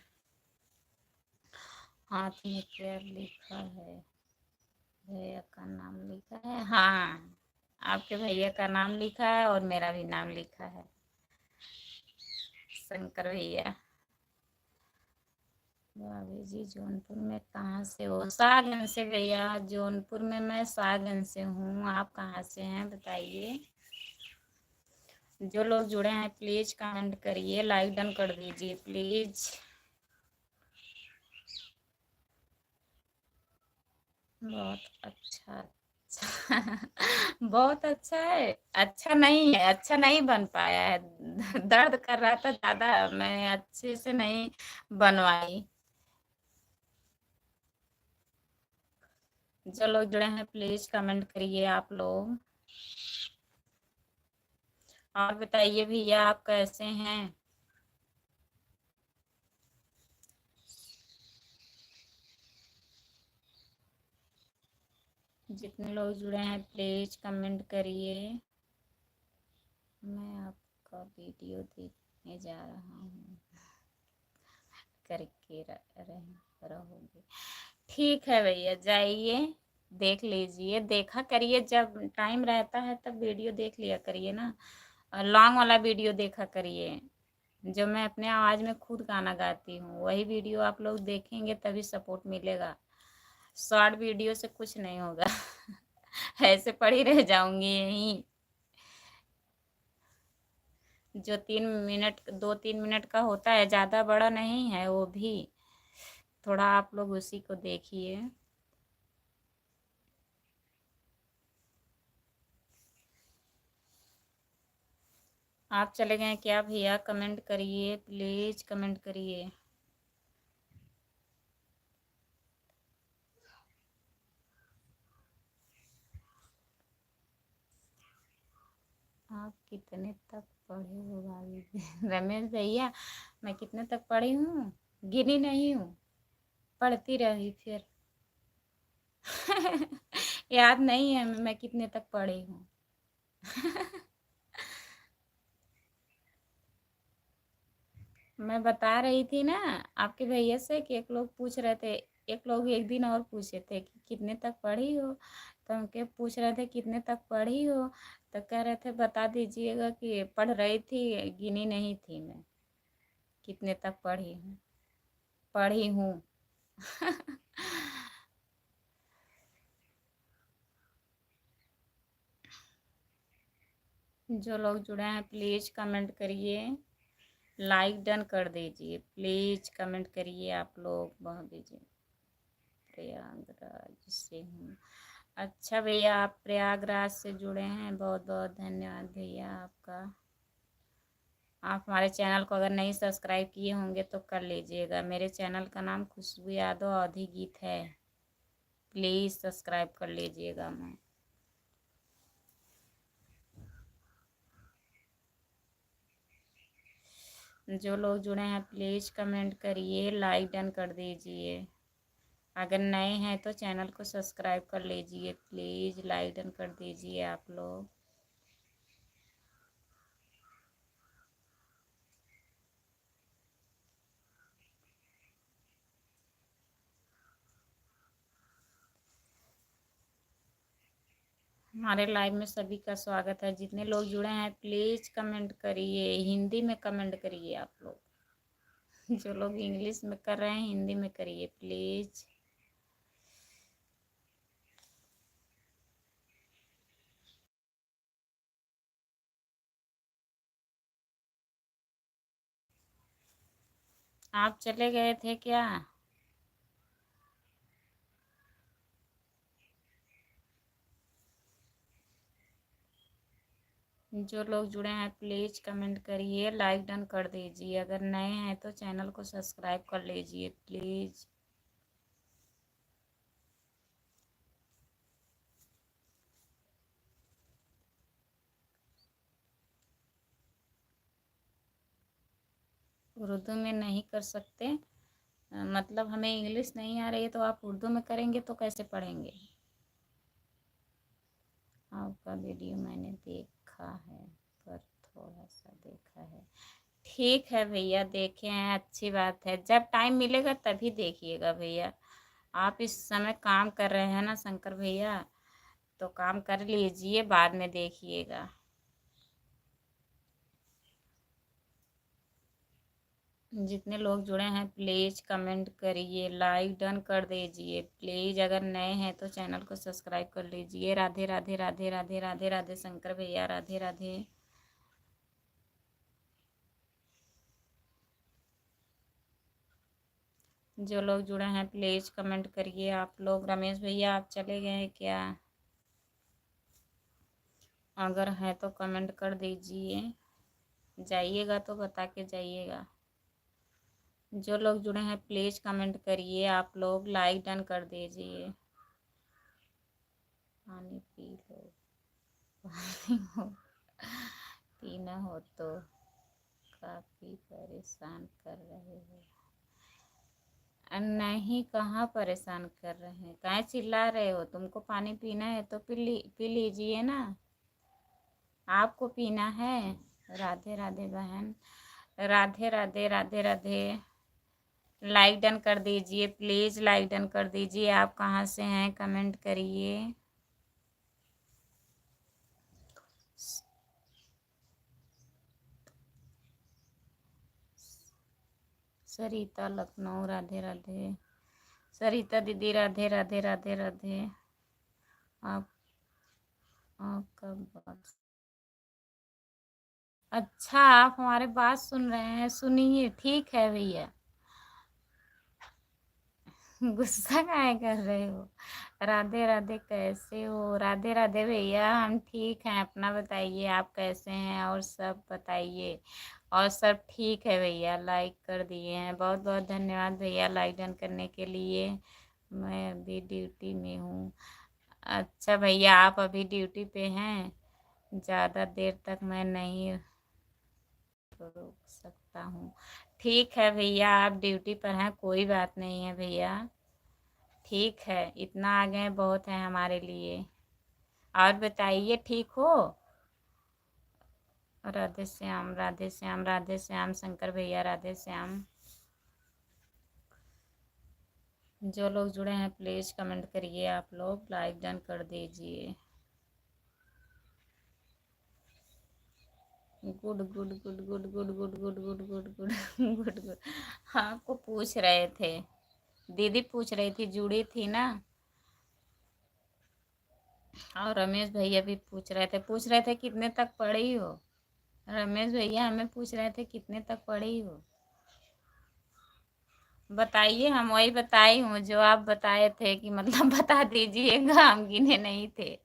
हाथ में क्या लिखा है? भैया का नाम लिखा है, हाँ आपके भैया का नाम लिखा है और मेरा भी नाम लिखा है, शंकर भैया। भाभी जी जौनपुर में कहाँ से हो? सागन से भैया, जौनपुर में मैं सागन से हूँ। आप कहाँ से हैं बताइए। जो लोग जुड़े हैं प्लीज कमेंट करिए, लाइक डन कर दीजिए प्लीज। बहुत अच्छा, अच्छा बहुत अच्छा है। अच्छा नहीं है, अच्छा नहीं बन पाया है। दर्द कर रहा था ज्यादा, मैं अच्छे से नहीं बनवाई। जो लोग जुड़े हैं प्लीज कमेंट करिए आप लोग। और बताइए भैया आप कैसे हैं? जितने लोग जुड़े हैं प्लीज कमेंट करिए। मैं आपका वीडियो देखने जा रहा हूँ, करके रहोगे। ठीक है भैया, जाइए देख लीजिए, देखा करिए, जब टाइम रहता है तब वीडियो देख लिया करिए ना। लॉन्ग वाला वीडियो देखा करिए, जो मैं अपने आवाज़ में खुद गाना गाती हूँ, वही वीडियो आप लोग देखेंगे तभी सपोर्ट मिलेगा। शॉर्ट वीडियो से कुछ नहीं होगा। ऐसे पड़ी रह जाऊंगी यहीं। जो 3 मिनट 2-3 मिनट का होता है, ज़्यादा बड़ा नहीं है वो भी। थोड़ा आप लोग उसी को देखिए। आप चले गए क्या भैया? कमेंट करिए प्लीज, कमेंट करिए। आप कितने तक पढ़े हो भाभी? रमेश भैया, मैं कितने तक पढ़ी हूँ? गिनी नहीं हूँ, पढ़ती रही फिर। याद नहीं है मैं कितने तक पढ़ी हूँ। मैं बता रही थी ना आपके भैया से कि एक लोग पूछ रहे थे, एक लोग एक दिन और पूछे थे कि कितने तक पढ़ी हो, तो हम के पूछ रहे थे कितने तक पढ़ी हो, तो कह रहे थे बता दीजिएगा कि पढ़ रही थी, गिनी नहीं थी मैं कितने तक पढ़ी हूँ। पढ़ी हूँ। जो लोग जुड़े हैं प्लीज कमेंट करिए, लाइक डन कर दीजिए प्लीज, कमेंट करिए आप लोग। बहुत दीजिए। प्रयागराज से हूँ। अच्छा भैया, आप प्रयागराज से जुड़े हैं, बहुत बहुत धन्यवाद भैया आपका। आप हमारे चैनल को अगर नहीं सब्सक्राइब किए होंगे तो कर लीजिएगा। मेरे चैनल का नाम खुशबू यादव अवधी गीत है, प्लीज़ सब्सक्राइब कर लीजिएगा। मैं जो लोग जुड़े हैं प्लीज़ कमेंट करिए, लाइक डन कर दीजिए। अगर नए हैं तो चैनल को सब्सक्राइब कर लीजिए प्लीज़, लाइक डन कर दीजिए आप लोग। हमारे लाइव में सभी का स्वागत है। जितने लोग जुड़े हैं प्लीज़ कमेंट करिए, हिंदी में कमेंट करिए आप लोग। जो लोग इंग्लिश में कर रहे हैं हिंदी में करिए प्लीज़। आप चले गए थे क्या? जो लोग जुड़े हैं प्लीज़ कमेंट करिए, लाइक डन कर दीजिए। अगर नए हैं तो चैनल को सब्सक्राइब कर लीजिए प्लीज़। उर्दू में नहीं कर सकते? मतलब हमें इंग्लिश नहीं आ रही है तो आप उर्दू में करेंगे तो कैसे पढ़ेंगे? आपका वीडियो मैंने देखा है, पर थोड़ा सा देखा है। ठीक है भैया, देखे हैं, अच्छी बात है। जब टाइम मिलेगा तभी देखिएगा भैया। आप इस समय काम कर रहे हैं ना शंकर भैया, तो काम कर लीजिए, बाद में देखिएगा। जितने लोग जुड़े हैं प्लीज़ कमेंट करिए, लाइक डन कर दीजिए प्लीज़। अगर नए हैं तो चैनल को सब्सक्राइब कर लीजिए। राधे राधे राधे राधे राधे राधे शंकर भैया, राधे राधे। जो लोग जुड़े हैं प्लीज़ कमेंट करिए आप लोग। रमेश भैया आप चले गए हैं क्या? अगर है तो कमेंट कर दीजिए। जाइएगा तो बता के जाइएगा। जो लोग जुड़े हैं प्लीज़ कमेंट करिए आप लोग। लाइक डन कर दीजिए। पानी पी लो। पानी हो पीना हो तो काफ़ी परेशान कर रहे हो। नहीं, कहाँ परेशान कर रहे हैं? काहे चिल्ला रहे हो? तुमको पानी पीना है तो पी लीजिए ना। आपको पीना है। राधे राधे बहन। राधे राधे राधे राधे। लाइक डन कर दीजिए प्लीज़। लाइक डन कर दीजिए। आप कहाँ से हैं कमेंट करिए। सरिता लखनऊ राधे राधे। सरिता दीदी राधे राधे राधे राधे। आप आपका बात अच्छा, आप हमारे बात सुन रहे हैं, सुनिए। ठीक है भैया। गुस्सा काहे कर रहे हो? राधे राधे कैसे हो? राधे राधे भैया, हम ठीक हैं। अपना बताइए आप कैसे हैं? और सब बताइए। और सब ठीक है भैया। लाइक कर दिए हैं, बहुत बहुत धन्यवाद भैया लाइक डन करने के लिए। मैं अभी ड्यूटी में हूँ। अच्छा भैया, आप अभी ड्यूटी पे हैं? ज़्यादा देर तक मैं नहीं रोक सकता हूँ। ठीक है भैया, आप ड्यूटी पर हैं, कोई बात नहीं है भैया। ठीक है, इतना आ गए बहुत है हमारे लिए। और बताइए ठीक हो? राधे श्याम राधे श्याम राधे श्याम। शंकर भैया राधे श्याम। जो लोग जुड़े हैं प्लीज़ कमेंट करिए आप लोग। लाइक डन कर दीजिए। Good good good good good good good good good good good good. हाँ, आपको पूछ रहे थे, दीदी पूछ रही थी, जुड़ी थी ना। और रमेश भैया भी पूछ रहे थे कितने तक पढ़ी हो। रमेश भैया हमें पूछ रहे थे कितने तक पढ़ी हो। बताइए, हम वही बताई हूँ जो आप बताए थे कि मतलब बता दीजिएगा, हम गिने नहीं थे।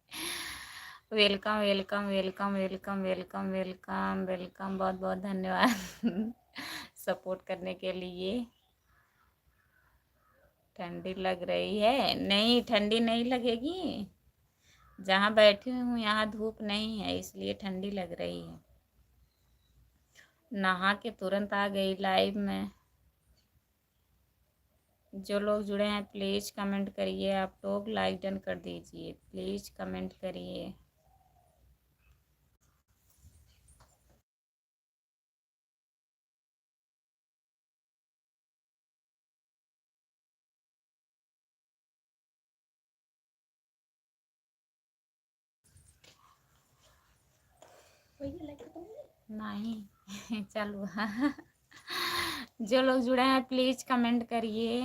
Welcome welcome welcome welcome welcome welcome welcome. बहुत बहुत धन्यवाद सपोर्ट करने के लिए। ठंडी लग रही है? नहीं, ठंडी नहीं लगेगी। जहाँ बैठी हूँ यहाँ धूप नहीं है, इसलिए ठंडी लग रही है। नहा के तुरंत आ गई लाइव में। जो लोग जुड़े हैं प्लीज़ कमेंट करिए आप लोग। लाइक डन कर दीजिए प्लीज़, कमेंट करिए। नहीं चलो जो लोग जुड़े हैं प्लीज़ कमेंट करिए।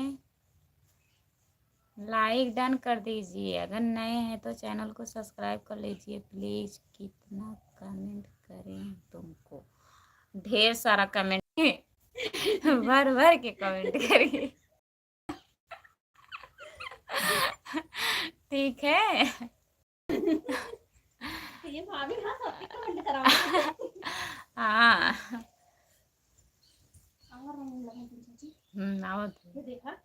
लाइक डन कर दीजिए। अगर नए हैं तो चैनल को सब्सक्राइब कर लीजिए प्लीज़। कितना कमेंट करें तुमको? ढेर सारा कमेंट भर भर के कमेंट करिए। ठीक है। ये भाभी हाँ सबकी कमेंट कराओगे। हाँ आओ तो देखा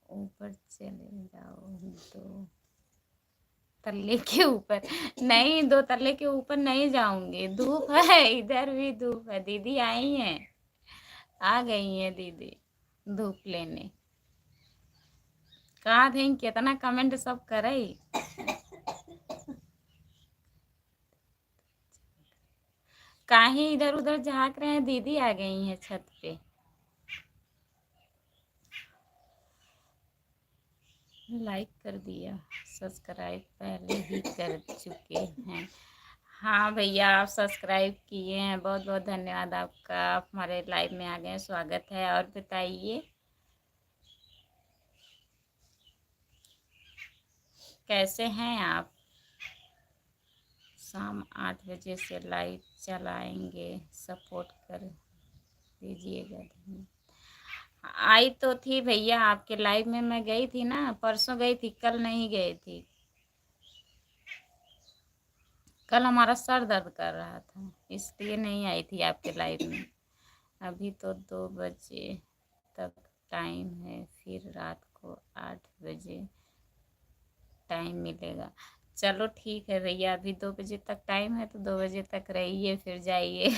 ऊपर चले जाओ। तो तल्ले के ऊपर नहीं, 2 तल्ले के ऊपर नहीं जाऊंगी। धूप है, इधर भी धूप है। दीदी आई हैं, आ गई हैं दीदी धूप लेने। कहा थे कितना कमेंट सब करे। काहे इधर उधर झाँक रहे हैं? दीदी आ गई हैं छत पे। लाइक कर दिया, सब्सक्राइब पहले ही कर चुके हैं। हाँ भैया, आप सब्सक्राइब किए हैं, बहुत बहुत धन्यवाद आपका। आप हमारे लाइव में आ गए, स्वागत है। और बताइए कैसे हैं आप? शाम 8 बजे से लाइव चलाएंगे, सपोर्ट कर दीजिएगा। आई तो थी भैया आपके लाइव में, मैं गई थी ना, परसों गई थी, कल नहीं गई थी। कल हमारा सर दर्द कर रहा था, इसलिए नहीं आई थी आपके लाइव में। अभी तो 2 बजे तक टाइम है, फिर रात को 8 बजे टाइम मिलेगा। चलो ठीक है भैया, अभी 2 बजे तक टाइम है, तो 2 बजे तक रहिए, फिर जाइए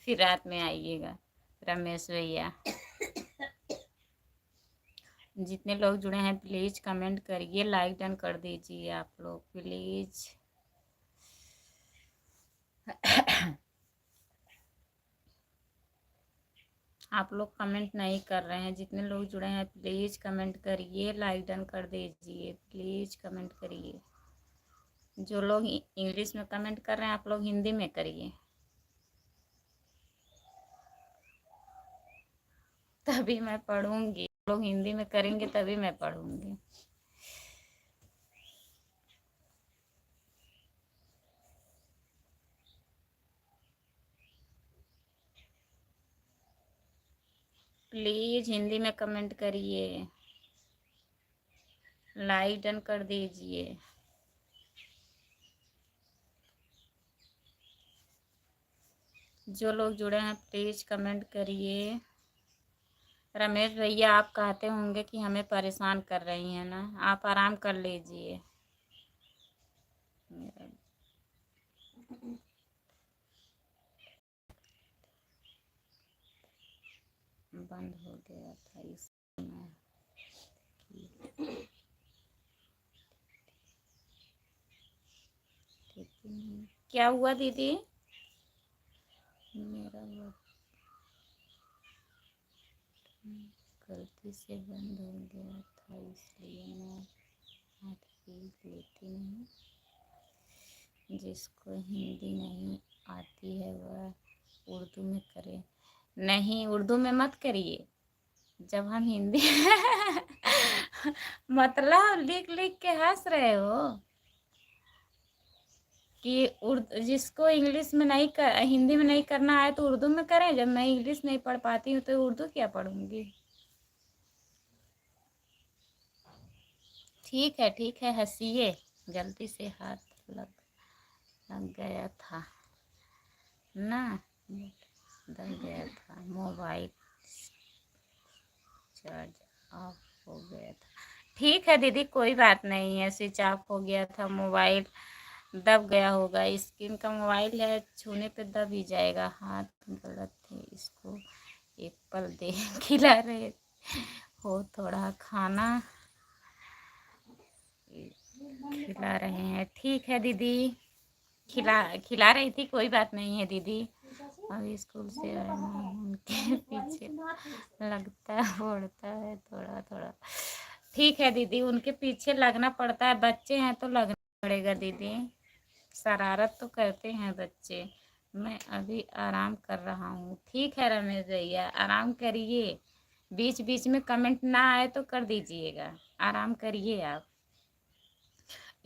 फिर रात में आइएगा रमेश भैया। जितने लोग जुड़े हैं प्लीज़ कमेंट करिए, लाइक डन कर दीजिए आप लोग प्लीज़। आप लोग कमेंट नहीं कर रहे हैं, जितने लोग जुड़े हैं प्लीज़ कमेंट करिए, लाइक डन कर दीजिए, प्लीज़ कमेंट करिए। जो लोग इंग्लिश में कमेंट कर रहे हैं आप लोग हिंदी में करिए, तभी मैं पढ़ूंगी। लोग हिंदी में करेंगे तभी मैं पढ़ूंगी। प्लीज़ हिंदी में कमेंट करिए, लाइक डन कर दीजिए। जो लोग जुड़े हैं प्लीज़ कमेंट करिए। रमेश भैया आप कहते होंगे कि हमें परेशान कर रही हैं ना, आप आराम कर लीजिए। मेरा बंद हो गया था इसमें। क्या हुआ दीदी? मेरा गलती से बंद हो गया था, इसलिए मैं हाथ पीस लेती नहीं। जिसको हिंदी नहीं आती है वह उर्दू में करे। नहीं, उर्दू में मत करिए, जब हम हिंदी मतलब लिख लिख के हंस रहे हो कि जिसको इंग्लिश में नहीं कर, हिंदी में नहीं करना आए तो उर्दू में करें। जब मैं इंग्लिश नहीं पढ़ पाती हूँ तो उर्दू क्या पढ़ूंगी। ठीक है हंसिए, गलती से हाथ लग लग गया था ना, दब गया था, मोबाइल चार्ज ऑफ हो गया था। ठीक है दीदी, कोई बात नहीं है, स्विच ऑफ हो गया था, मोबाइल दब गया होगा। स्क्रीन का मोबाइल है, छूने पे दब ही जाएगा। हाथ गलत थे, इसको एप्पल दे खिला रहे हो, थोड़ा खाना खिला रहे हैं। ठीक है दीदी, खिला खिला रही थी, कोई बात नहीं है दीदी। अभी स्कूल से आए ना, उनके पीछे लगता पड़ता है थोड़ा थोड़ा। ठीक है दीदी, उनके पीछे लगना पड़ता है, बच्चे हैं तो लगना पड़ेगा दीदी, शरारत तो करते हैं बच्चे। मैं अभी आराम कर रहा हूँ। ठीक है रमेश भैया, आराम करिए, बीच बीच में कमेंट ना आए तो कर दीजिएगा, आराम करिए आप।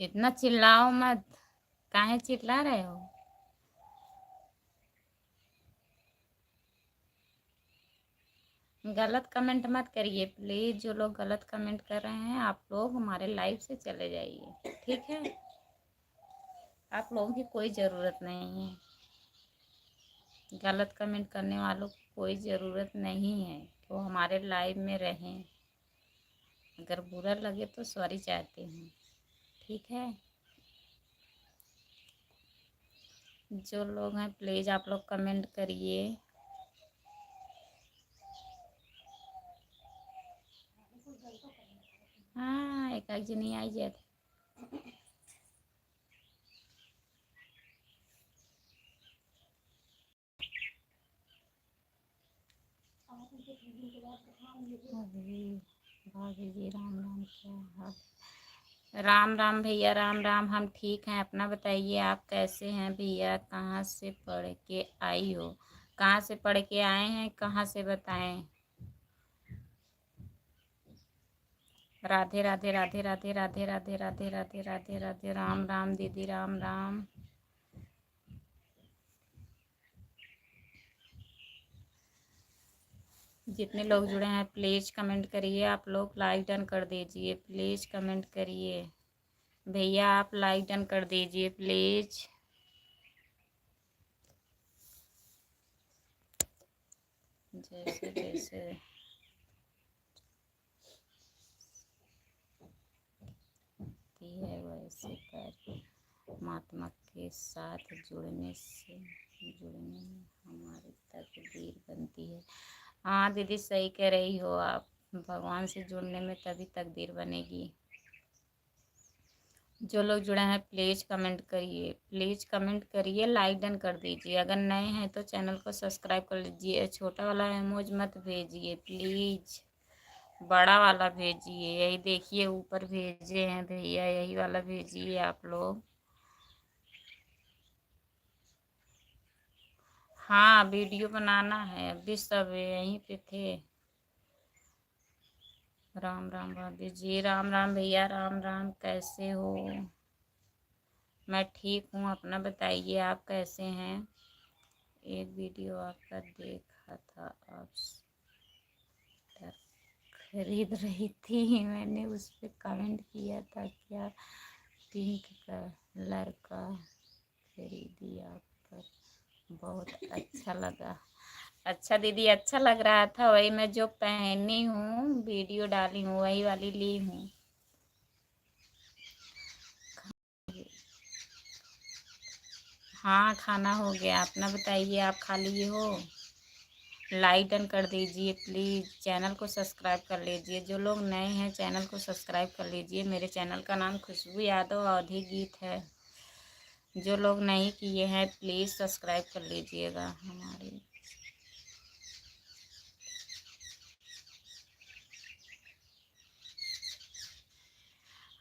इतना चिल्लाओ मत, काहे चिल्ला रहे हो? गलत कमेंट मत करिए प्लीज़। जो लोग गलत कमेंट कर रहे हैं आप लोग हमारे लाइव से चले जाइए, ठीक है? आप लोगों की कोई ज़रूरत नहीं है, गलत कमेंट करने वालों को कोई ज़रूरत नहीं है कि वो हमारे लाइव में रहें। अगर बुरा लगे तो सॉरी चाहती हूँ, ठीक है? जो लोग हैं प्लीज़ आप लोग कमेंट करिए। हाँ, एक जनी आई जाए। भाभी जी राम राम, क्या हाल? राम राम भैया, राम राम। हम ठीक हैं, अपना बताइए आप कैसे हैं भैया? कहाँ से पढ़ के आई हो? कहाँ से पढ़ के आए हैं, कहाँ से बताएं? राधे राधे राधे राधे राधे राधे राधे राधे राधे राधे, राम राम दीदी, राम राम। जितने लोग जुड़े हैं प्लीज़ कमेंट करिए। आप लोग लाइक डन कर दीजिए प्लीज़, कमेंट करिए भैया, आप लाइक डन कर दीजिए प्लीज़। जैसे जैसे है वैसे कर परमात्मा के साथ जुड़ने में हमारी तकदीर बनती है। हाँ दीदी सही कह रही हो आप, भगवान से जुड़ने में तभी तकदीर बनेगी। जो लोग जुड़े हैं प्लीज़ कमेंट करिए, प्लीज़ कमेंट करिए, लाइक डन कर दीजिए। अगर नए हैं तो चैनल को सब्सक्राइब कर लीजिए। छोटा वाला इमोज मत भेजिए प्लीज़, बड़ा वाला भेजिए। यही देखिए ऊपर भेजे हैं भैया, यही वाला भेजिए आप लोग। हाँ वीडियो बनाना है, अभी सब यहीं पे थे। राम राम भाभी जी, राम राम भैया, राम राम, कैसे हो? मैं ठीक हूँ, अपना बताइए आप कैसे हैं? एक वीडियो आपका देखा था, आप स्वेटर खरीद रही थी, मैंने उस पर कमेंट किया था, क्या पिंक कलर का खरीदी आप पर, बहुत अच्छा लगा। अच्छा दीदी अच्छा लग रहा था, वही मैं जो पहनी हूँ वीडियो डाली हूँ वही वाली ली हूँ। हाँ खाना हो गया, अपना बताइए आप खा लिए हो? लाइक डन कर दीजिए प्लीज़, चैनल को सब्सक्राइब कर लीजिए। जो लोग नए हैं चैनल को सब्सक्राइब कर लीजिए। मेरे चैनल का नाम खुशबू यादव अवधी गीत है। जो लोग नहीं किए हैं प्लीज़ सब्सक्राइब कर लीजिएगा हमारी।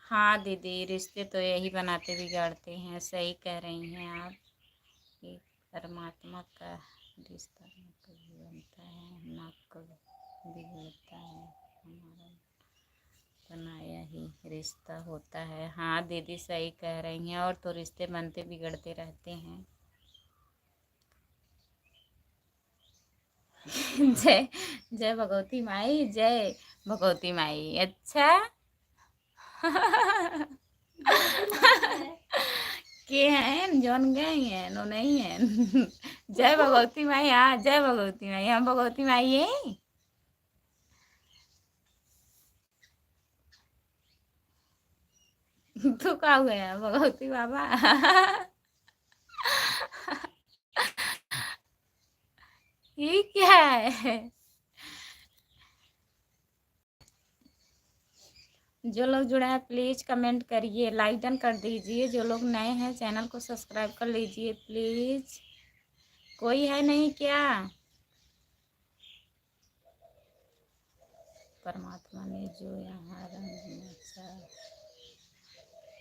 हाँ दीदी रिश्ते तो यही बनाते बिगाड़ते हैं, सही कह रही हैं आप। कि परमात्मा का रिश्ता न कभी बनता है ना कभी बिगड़ता है, हमारा बनाया ही रिश्ता होता है। हाँ दीदी सही कह रही हैं, और तो रिश्ते बनते बिगड़ते रहते हैं। जय जय भगवती माई, जय भगवती माई। अच्छा के हैं जौन गए हैं नो नहीं है। जय भगवती माई, हाँ जय भगवती माई, हम भगवती माई है। तो का हुआ है भगवती बाबा। ये क्या है? जो लोग जुड़े हैं प्लीज़ कमेंट करिए, लाइक डन कर दीजिए। जो लोग नए हैं चैनल को सब्सक्राइब कर लीजिए प्लीज़। कोई है नहीं क्या? परमात्मा ने जो यहाँ रंग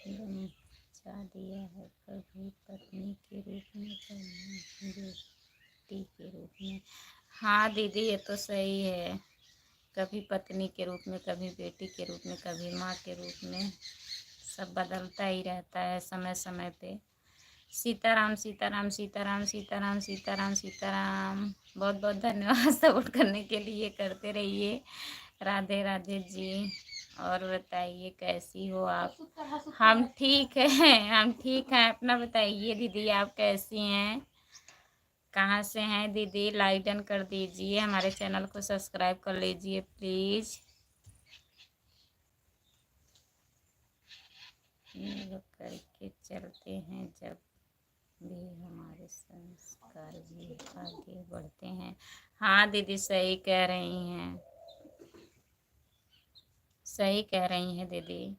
मचा दिया है, कभी पत्नी के रूप में कभी बेटी के रूप में। हाँ दीदी ये तो सही है, कभी पत्नी के रूप में, कभी बेटी के रूप में, कभी माँ के रूप में, सब बदलता ही रहता है समय समय पे। सीताराम सीताराम सीताराम सीताराम सीताराम सीताराम। बहुत बहुत धन्यवाद सपोर्ट करने के लिए, करते रहिए। राधे राधे जी। और बताइए कैसी हो आप? हम ठीक हैं, हम ठीक हैं, अपना बताइए दीदी आप कैसी हैं? कहाँ से हैं दीदी? लाइक डन कर दीजिए, हमारे चैनल को सब्सक्राइब कर लीजिए प्लीज़। करके चलते हैं जब भी हमारे संस्कार भी आगे बढ़ते हैं। हाँ दीदी सही कह रही हैं, सही कह रही हैं दीदी।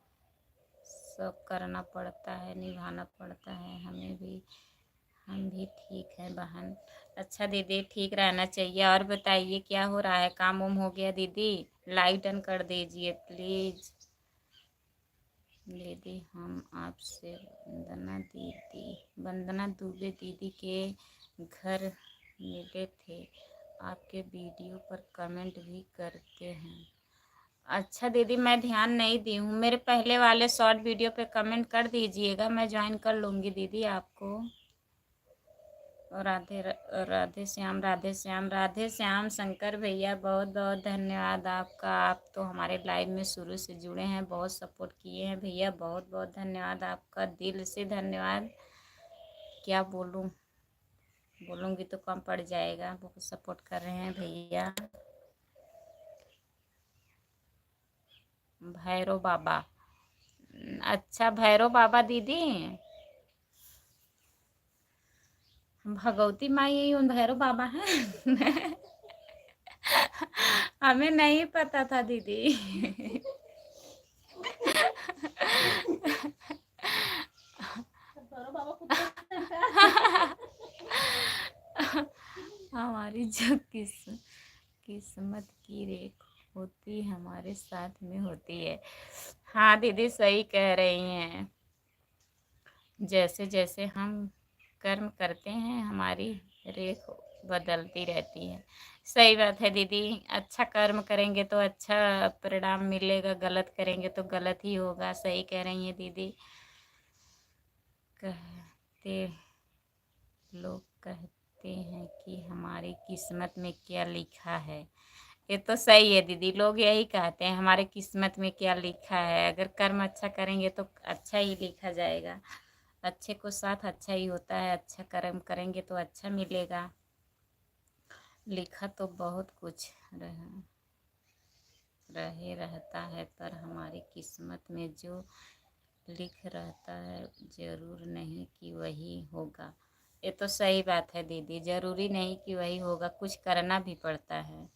सब करना पड़ता है, निभाना पड़ता है हमें भी। हम भी ठीक हैं बहन। अच्छा दीदी ठीक रहना चाहिए। और बताइए क्या हो रहा है, काम वाम हो गया दीदी? लाइक डन कर दीजिए प्लीज़। दीदी हम आपसे वंदना दुबे दीदी के घर मिले थे, आपके वीडियो पर कमेंट भी करते हैं। अच्छा दीदी मैं ध्यान नहीं दी हूँ, मेरे पहले वाले शॉर्ट वीडियो पे कमेंट कर दीजिएगा, मैं ज्वाइन कर लूँगी दीदी आपको। राधे श्याम, राधे श्याम, राधे श्याम। शंकर भैया बहुत बहुत धन्यवाद आपका। आप तो हमारे लाइव में शुरू से जुड़े हैं, बहुत सपोर्ट किए हैं भैया, बहुत बहुत धन्यवाद आपका, दिल से धन्यवाद। क्या बोलूं, बोलूंगी तो कम पड़ जाएगा, बहुत सपोर्ट कर रहे हैं भैया। भैरव बाबा, अच्छा भैरव बाबा दीदी, भगवती माँ यही उन भैरव बाबा हैं। हमें नहीं पता था दीदी। हमारी जो किस्मत की रेख होती हमारे साथ में होती है। हाँ दीदी सही कह रही हैं, जैसे जैसे हम कर्म करते हैं हमारी रेख बदलती रहती है। सही बात है दीदी, अच्छा कर्म करेंगे तो अच्छा परिणाम मिलेगा, गलत करेंगे तो गलत ही होगा। सही कह रही हैं दीदी। कहते लोग कहते हैं कि हमारी किस्मत में क्या लिखा है। ये तो सही है दीदी, लोग यही कहते हैं हमारे किस्मत में क्या लिखा है। अगर कर्म अच्छा करेंगे तो अच्छा ही लिखा जाएगा, अच्छे को साथ अच्छा ही होता है, अच्छा कर्म करेंगे तो अच्छा मिलेगा। लिखा तो बहुत कुछ रहता है, पर हमारी किस्मत में जो लिख रहता है जरूर नहीं कि वही होगा। ये तो सही बात है दीदी, जरूरी नहीं कि वही होगा, कुछ करना भी पड़ता है,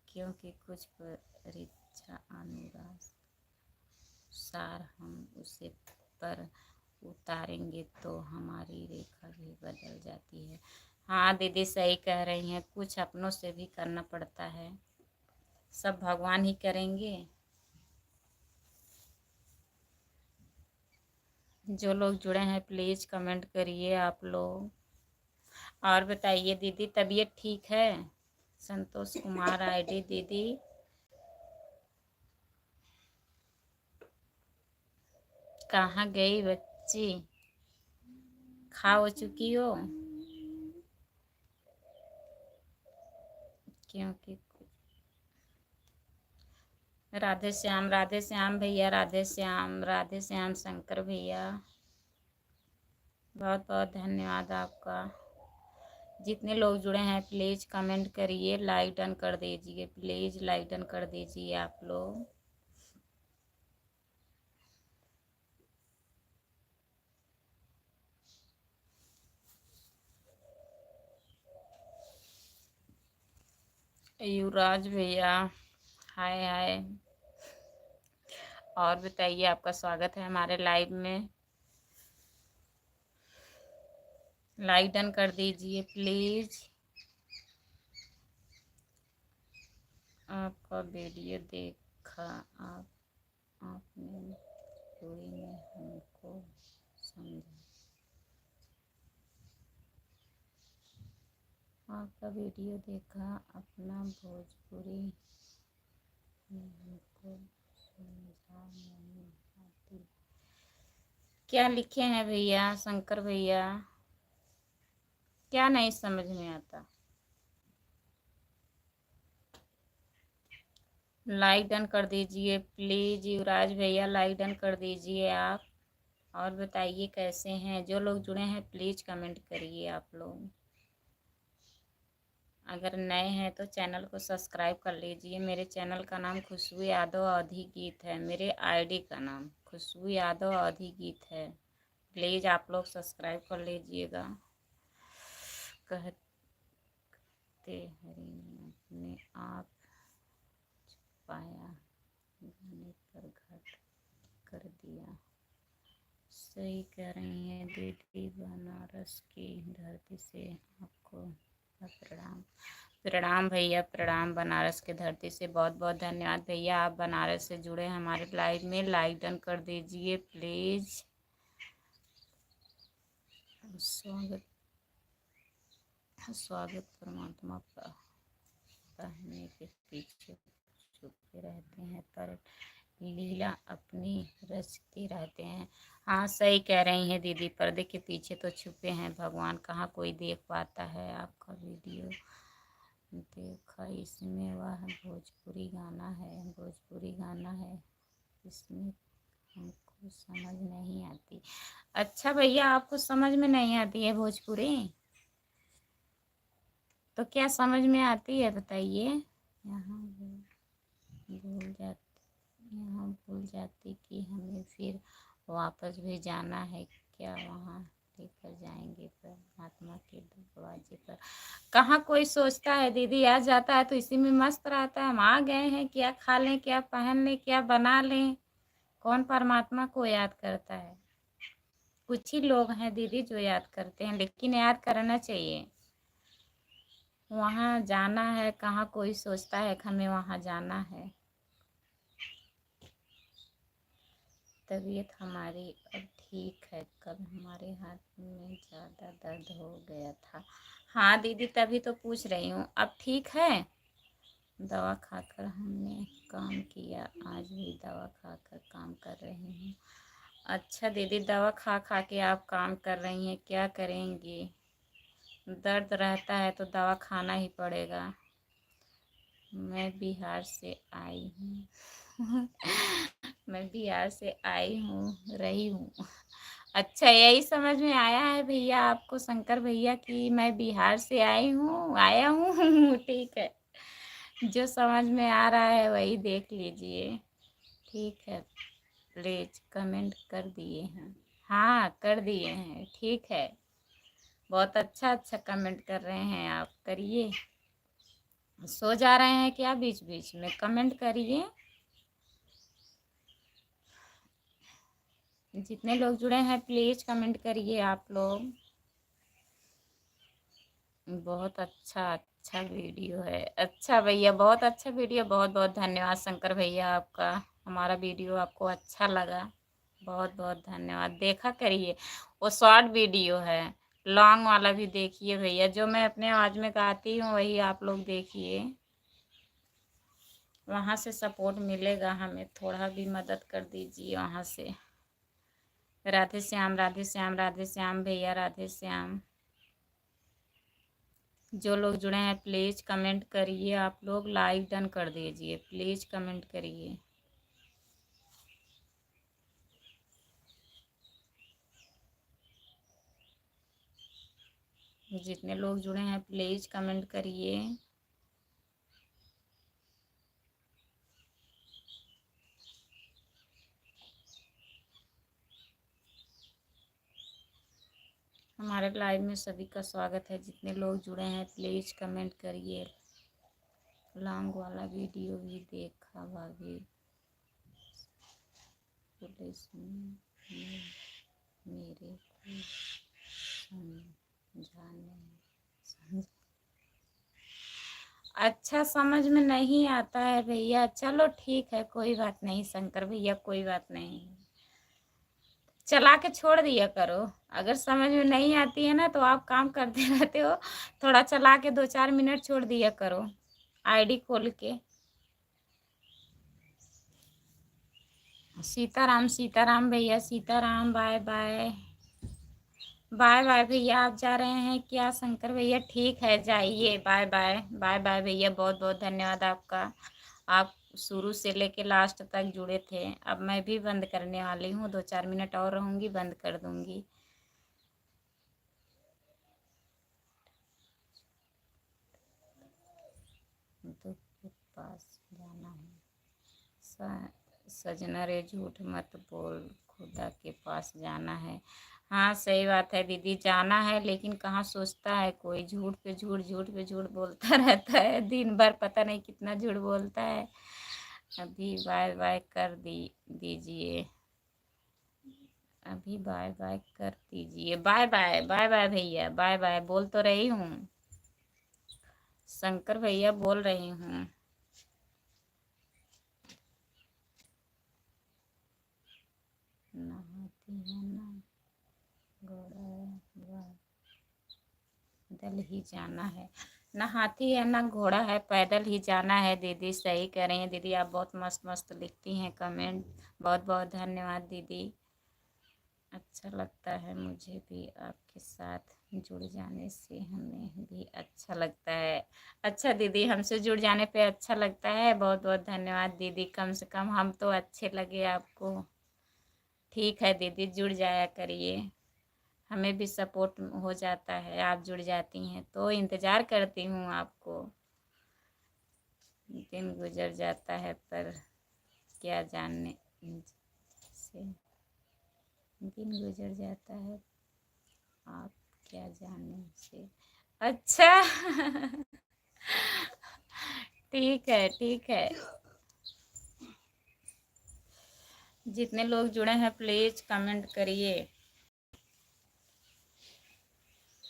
क्योंकि कुछ परीक्षा अनुसार हम उसे पर उतारेंगे तो हमारी रेखा भी बदल जाती है। हाँ दीदी सही कह रही हैं, कुछ अपनों से भी करना पड़ता है, सब भगवान ही करेंगे। जो लोग जुड़े हैं प्लीज़ कमेंट करिए आप लोग। और बताइए दीदी तबीयत ठीक है? संतोष कुमार आईडी दीदी, कहाँ गई बच्ची, खा हो चुकी हो? क्योंकि राधे श्याम भैया, राधे श्याम शंकर भैया, बहुत बहुत धन्यवाद आपका। जितने लोग जुड़े हैं प्लीज़ कमेंट करिए, लाइक डन कर दीजिए, प्लीज़ लाइक डन कर दीजिए आप लोग। युवराज भैया हाय हाय। और बताइए, आपका स्वागत है हमारे लाइव में। लाइक डन कर दीजिए प्लीज़। आपका वीडियो देखा आपने पूरी में हमको समझा, आपका वीडियो देखा अपना भोजपुरी में हमको समझा नहीं आती। क्या लिखे हैं भैया शंकर भैया, क्या नहीं समझ में आता? लाइक डन कर दीजिए प्लीज़ युवराज भैया, लाइक डन कर दीजिए आप। और बताइए कैसे हैं, जो लोग जुड़े हैं प्लीज़ कमेंट करिए आप लोग। अगर नए हैं तो चैनल को सब्सक्राइब कर लीजिए। मेरे चैनल का नाम खुशबू यादव अवधी गीत है, मेरे आईडी का नाम खुशबू यादव अवधी गीत है, प्लीज़ आप लोग सब्सक्राइब कर लीजिएगा। कहते हरि ने अपने आप छुपाया, गाने पर घट कर दिया। सही कह रही हैं दीदी, बनारस की धरती से आपको प्रणाम। प्रणाम भैया प्रणाम, बनारस की धरती से बहुत बहुत धन्यवाद भैया। आप बनारस से जुड़े हमारे लाइव में, लाइक डन कर दीजिए प्लीज़। स्वागत स्वागत परमात्मा का कहने के पीछे छुपे रहते हैं, पर लीला अपनी रचते रहते हैं। हाँ सही कह रही हैं दीदी, पर्दे के पीछे तो छुपे हैं भगवान, कहाँ कोई देख पाता है। आपका वीडियो देखा, इसमें वह भोजपुरी गाना है, भोजपुरी गाना है, इसमें हमको समझ नहीं आती। अच्छा भैया, आपको समझ में नहीं आती है भोजपुरी, तो क्या समझ में आती है बताइए। यहाँ भूल जाती, यहाँ भूल जाती कि हमें फिर वापस भी जाना है क्या, वहाँ लेकर जाएंगे परमात्मा के दरवाजे पर। कहाँ कोई सोचता है दीदी, आ जाता है तो इसी में मस्त रहता है। हम आ गए हैं, क्या खा लें, क्या पहन लें, क्या बना लें, कौन परमात्मा को याद करता है। कुछ ही लोग हैं दीदी जो याद करते हैं, लेकिन याद करना चाहिए। वहाँ जाना है, कहाँ कोई सोचता है कि हमें वहाँ जाना है। तबीयत हमारी अब ठीक है, कल हमारे हाथ में ज़्यादा दर्द हो गया था। हाँ दीदी, तभी तो पूछ रही हूँ, अब ठीक है। दवा खाकर हमने काम किया, आज भी दवा खाकर काम कर रही हूँ। अच्छा दीदी, दवा खा खा के आप काम कर रही हैं, क्या करेंगी। दर्द रहता है तो दवा खाना ही पड़ेगा। मैं बिहार से आई हूँ मैं बिहार से आई हूँ, रही हूँ। अच्छा, यही समझ में आया है भैया आपको, शंकर भैया, कि मैं बिहार से आई हूँ, आया हूँ ठीक है, जो समझ में आ रहा है वही देख लीजिए। ठीक है, प्लीज कमेंट कर दिए हैं। हाँ कर दिए हैं, ठीक है। बहुत अच्छा अच्छा कमेंट कर रहे हैं आप, करिए। सो जा रहे हैं क्या बीच बीच में, कमेंट करिए। जितने लोग जुड़े हैं प्लीज कमेंट करिए आप लोग। बहुत अच्छा अच्छा वीडियो है। अच्छा भैया, बहुत अच्छा वीडियो, बहुत बहुत धन्यवाद शंकर भैया आपका। हमारा वीडियो आपको अच्छा लगा, बहुत बहुत धन्यवाद। देखा करिए, वो शॉर्ट वीडियो है, लॉन्ग वाला भी देखिए भैया। जो मैं अपने आवाज़ में गाती हूँ वही आप लोग देखिए, वहाँ से सपोर्ट मिलेगा हमें, थोड़ा भी मदद कर दीजिए वहाँ से। राधे श्याम, राधे श्याम, राधे श्याम भैया, राधे श्याम। जो लोग जुड़े हैं प्लीज़ कमेंट करिए, आप लोग लाइक डन कर दीजिए, प्लीज़ कमेंट करिए। जितने लोग जुड़े हैं प्लीज़ कमेंट करिए। हमारे लाइव में सभी का स्वागत है। जितने लोग जुड़े हैं प्लीज़ कमेंट करिए। लॉन्ग वाला वीडियो भी देखा भाभी, पुलिस में मेरे को समझाने अच्छा समझ में नहीं आता है भैया। चलो ठीक है, कोई बात नहीं शंकर भैया, कोई बात नहीं, चला के छोड़ दिया करो। अगर समझ में नहीं आती है ना तो आप काम करते रहते हो, थोड़ा चला के 2-4 मिनट छोड़ दिया करो आईडी खोल के। सीताराम, सीताराम भैया, Sitaram. Bye bye, bye bye भैया। आप जा रहे हैं क्या शंकर भैया, ठीक है जाइए, बाय बाय, बाय बाय भैया। बहुत बहुत धन्यवाद आपका, आप शुरू से लेके लास्ट तक जुड़े थे। अब मैं भी बंद करने वाली हूँ, 2-4 मिनट और रहूँगी, बंद कर दूँगी। दुख के पास जाना है, सजना रे झूठ मत बोल, खुदा के पास जाना है। हाँ सही बात है दीदी, जाना है, लेकिन कहाँ सोचता है कोई, झूठ पे झूठ, झूठ पे झूठ बोलता रहता है दिन भर, पता नहीं कितना झूठ बोलता है। अभी बाय बाय कर दीजिए, अभी बाय बाय कर दीजिए। बाय बाय, बाय बाय भैया, बाय बाय बोल तो रही हूँ, शंकर भैया बोल रही हूँ। नहाती है ना, घोड़ा बदल ही जाना है। ना हाथी है ना घोड़ा है, पैदल ही जाना है। दीदी सही कह रही हैं दीदी, आप बहुत मस्त मस्त लिखती हैं कमेंट। बहुत बहुत धन्यवाद दीदी। अच्छा लगता है मुझे भी, आपके साथ जुड़ जाने से हमें भी अच्छा लगता है। अच्छा दीदी, हमसे जुड़ जाने पे अच्छा लगता है, बहुत बहुत धन्यवाद दीदी। कम से कम हम तो अच्छे लगे आपको। ठीक है दीदी, जुड़ जाया करिए, हमें भी सपोर्ट हो जाता है। आप जुड़ जाती हैं तो इंतज़ार करती हूँ आपको। दिन गुजर जाता है पर क्या जानने से, दिन गुजर जाता है आप क्या जानने से। अच्छा ठीक है ठीक है। जितने लोग जुड़े हैं प्लीज़ कमेंट करिए,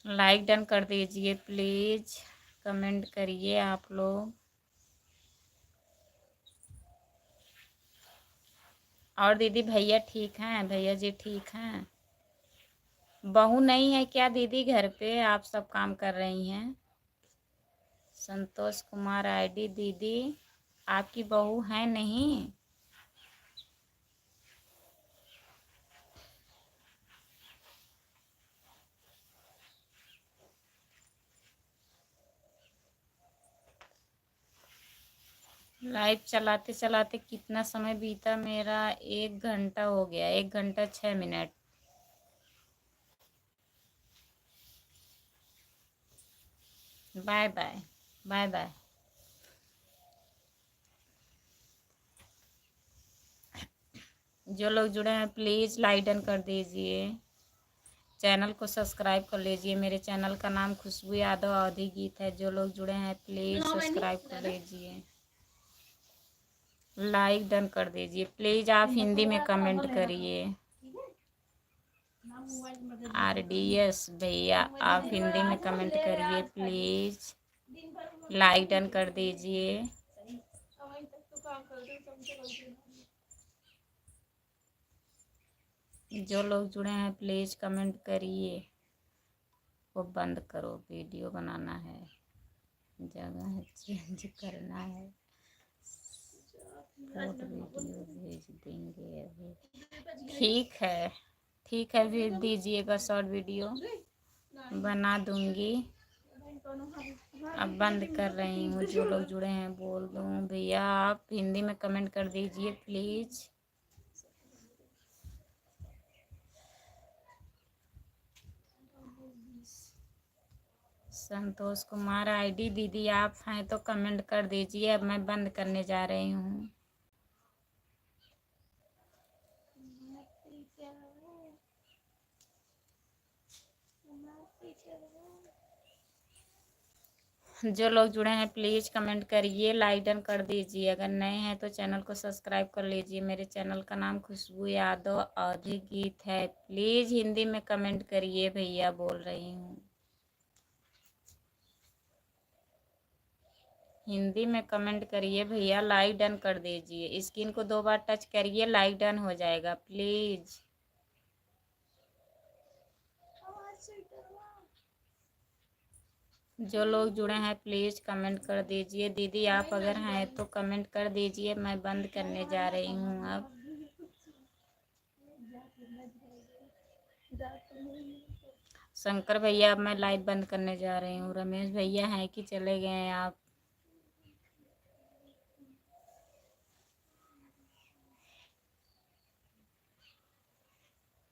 लाइक डन कर दीजिए प्लीज़, कमेंट करिए आप लोग। और दीदी भैया ठीक हैं, भैया जी ठीक हैं। बहू नहीं है क्या दीदी घर पे, आप सब काम कर रही हैं। संतोष कुमार आईडी, दीदी आपकी बहू है नहीं। लाइव चलाते चलाते कितना समय बीता मेरा, 1 घंटा हो गया, 1 घंटा 6 minute. Bye bye, bye bye. जो लोग जुड़े हैं प्लीज़ लाइक डन कर दीजिए, चैनल को सब्सक्राइब कर लीजिए। मेरे चैनल का नाम खुशबू यादव अवधी गीत है। जो लोग जुड़े हैं प्लीज़ सब्सक्राइब कर लीजिए, लाइक डन कर दीजिए प्लीज़। आप हिंदी में कमेंट करिए। RDS भैया आप हिंदी में कमेंट करिए प्लीज़, लाइक डन कर दीजिए। जो लोग जुड़े हैं प्लीज़ कमेंट करिए। वो बंद करो, वीडियो बनाना है, जगह चेंज करना है, फोटो वीडियो भेज देंगे अभी। ठीक है ठीक है, भेज दीजिएगा, शॉर्ट वीडियो बना दूंगी। अब बंद कर रही हूँ। जो लोग जुड़े हैं बोल दूँ भैया आप हिंदी में कमेंट कर दीजिए प्लीज़। संतोष कुमार आईडी, दीदी आप हैं तो कमेंट कर दीजिए। अब मैं बंद करने जा रही हूँ। जो लोग जुड़े हैं प्लीज़ कमेंट करिए, लाइक डन कर दीजिए। अगर नए हैं तो चैनल को सब्सक्राइब कर लीजिए। मेरे चैनल का नाम खुशबू यादव अवधी गीत है। प्लीज़ हिंदी में कमेंट करिए भैया, बोल रही हूँ हिंदी में कमेंट करिए भैया, लाइक डन कर दीजिए। स्क्रीन को 2 बार टच करिए, लाइक डन हो जाएगा प्लीज़। जो लोग जुड़े हैं प्लीज़ कमेंट कर दीजिए। दीदी आप अगर हैं तो कमेंट कर दीजिए, मैं बंद करने जा रही हूँ अब। शंकर भैया अब मैं लाइव बंद करने जा रही हूँ। रमेश भैया हैं कि चले गए हैं आप।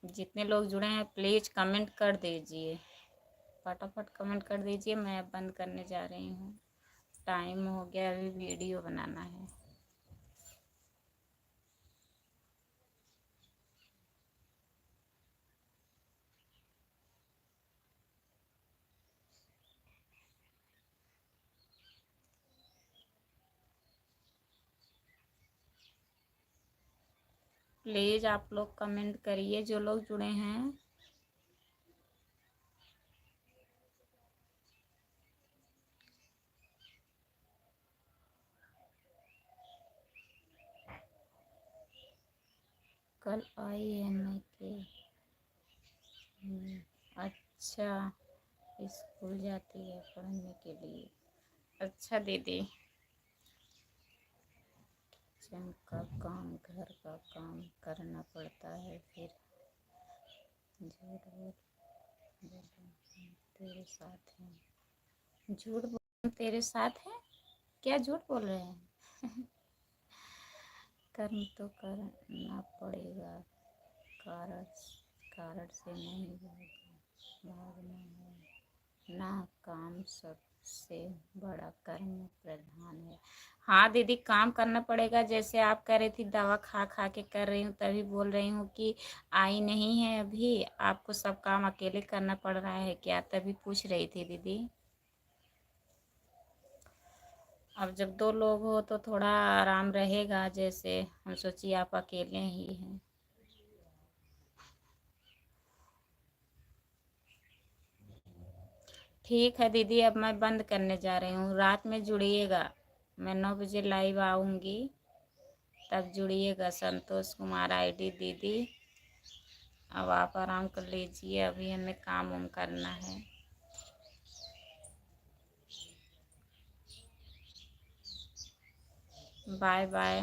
जितने लोग जुड़े हैं प्लीज़ कमेंट कर दीजिए, फटाफट कमेंट कर दीजिए। मैं अब बंद करने जा रही हूँ, टाइम हो गया, अभी वीडियो बनाना है। प्लीज़ आप लोग कमेंट करिए जो लोग जुड़े हैं। कल INK अच्छा, स्कूल जाती है पढ़ने के लिए। अच्छा दीदी, किचन का काम, घर का काम करना पड़ता है, फिर झूठ बोल बोलो तेरे साथ है, झूठ बोल तेरे साथ है, क्या झूठ बोल रहे हैं? कर्म तो करना पड़ेगा, कारण कारण से नहीं भागना है ना, काम सबसे बड़ा कर्म प्रधान है। हाँ दीदी, काम करना पड़ेगा। जैसे आप कह रही थी दवा खा खा के कर रही हूँ, तभी बोल रही हूँ कि आई नहीं है अभी, आपको सब काम अकेले करना पड़ रहा है क्या, तभी पूछ रही थी दीदी। अब जब दो लोग हो तो थोड़ा आराम रहेगा, जैसे हम सोचिए आप अकेले ही हैं। ठीक है दीदी, अब मैं बंद करने जा रही हूँ, रात में जुड़िएगा, मैं 9 बजे लाइव आऊँगी, तब जुड़िएगा। संतोष कुमार आईडी दीदी, अब आप आराम कर लीजिए, अभी हमें काम वाम करना है। बाय बाय,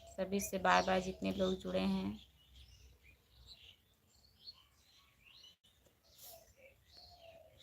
सभी से बाय बाय जितने लोग जुड़े हैं।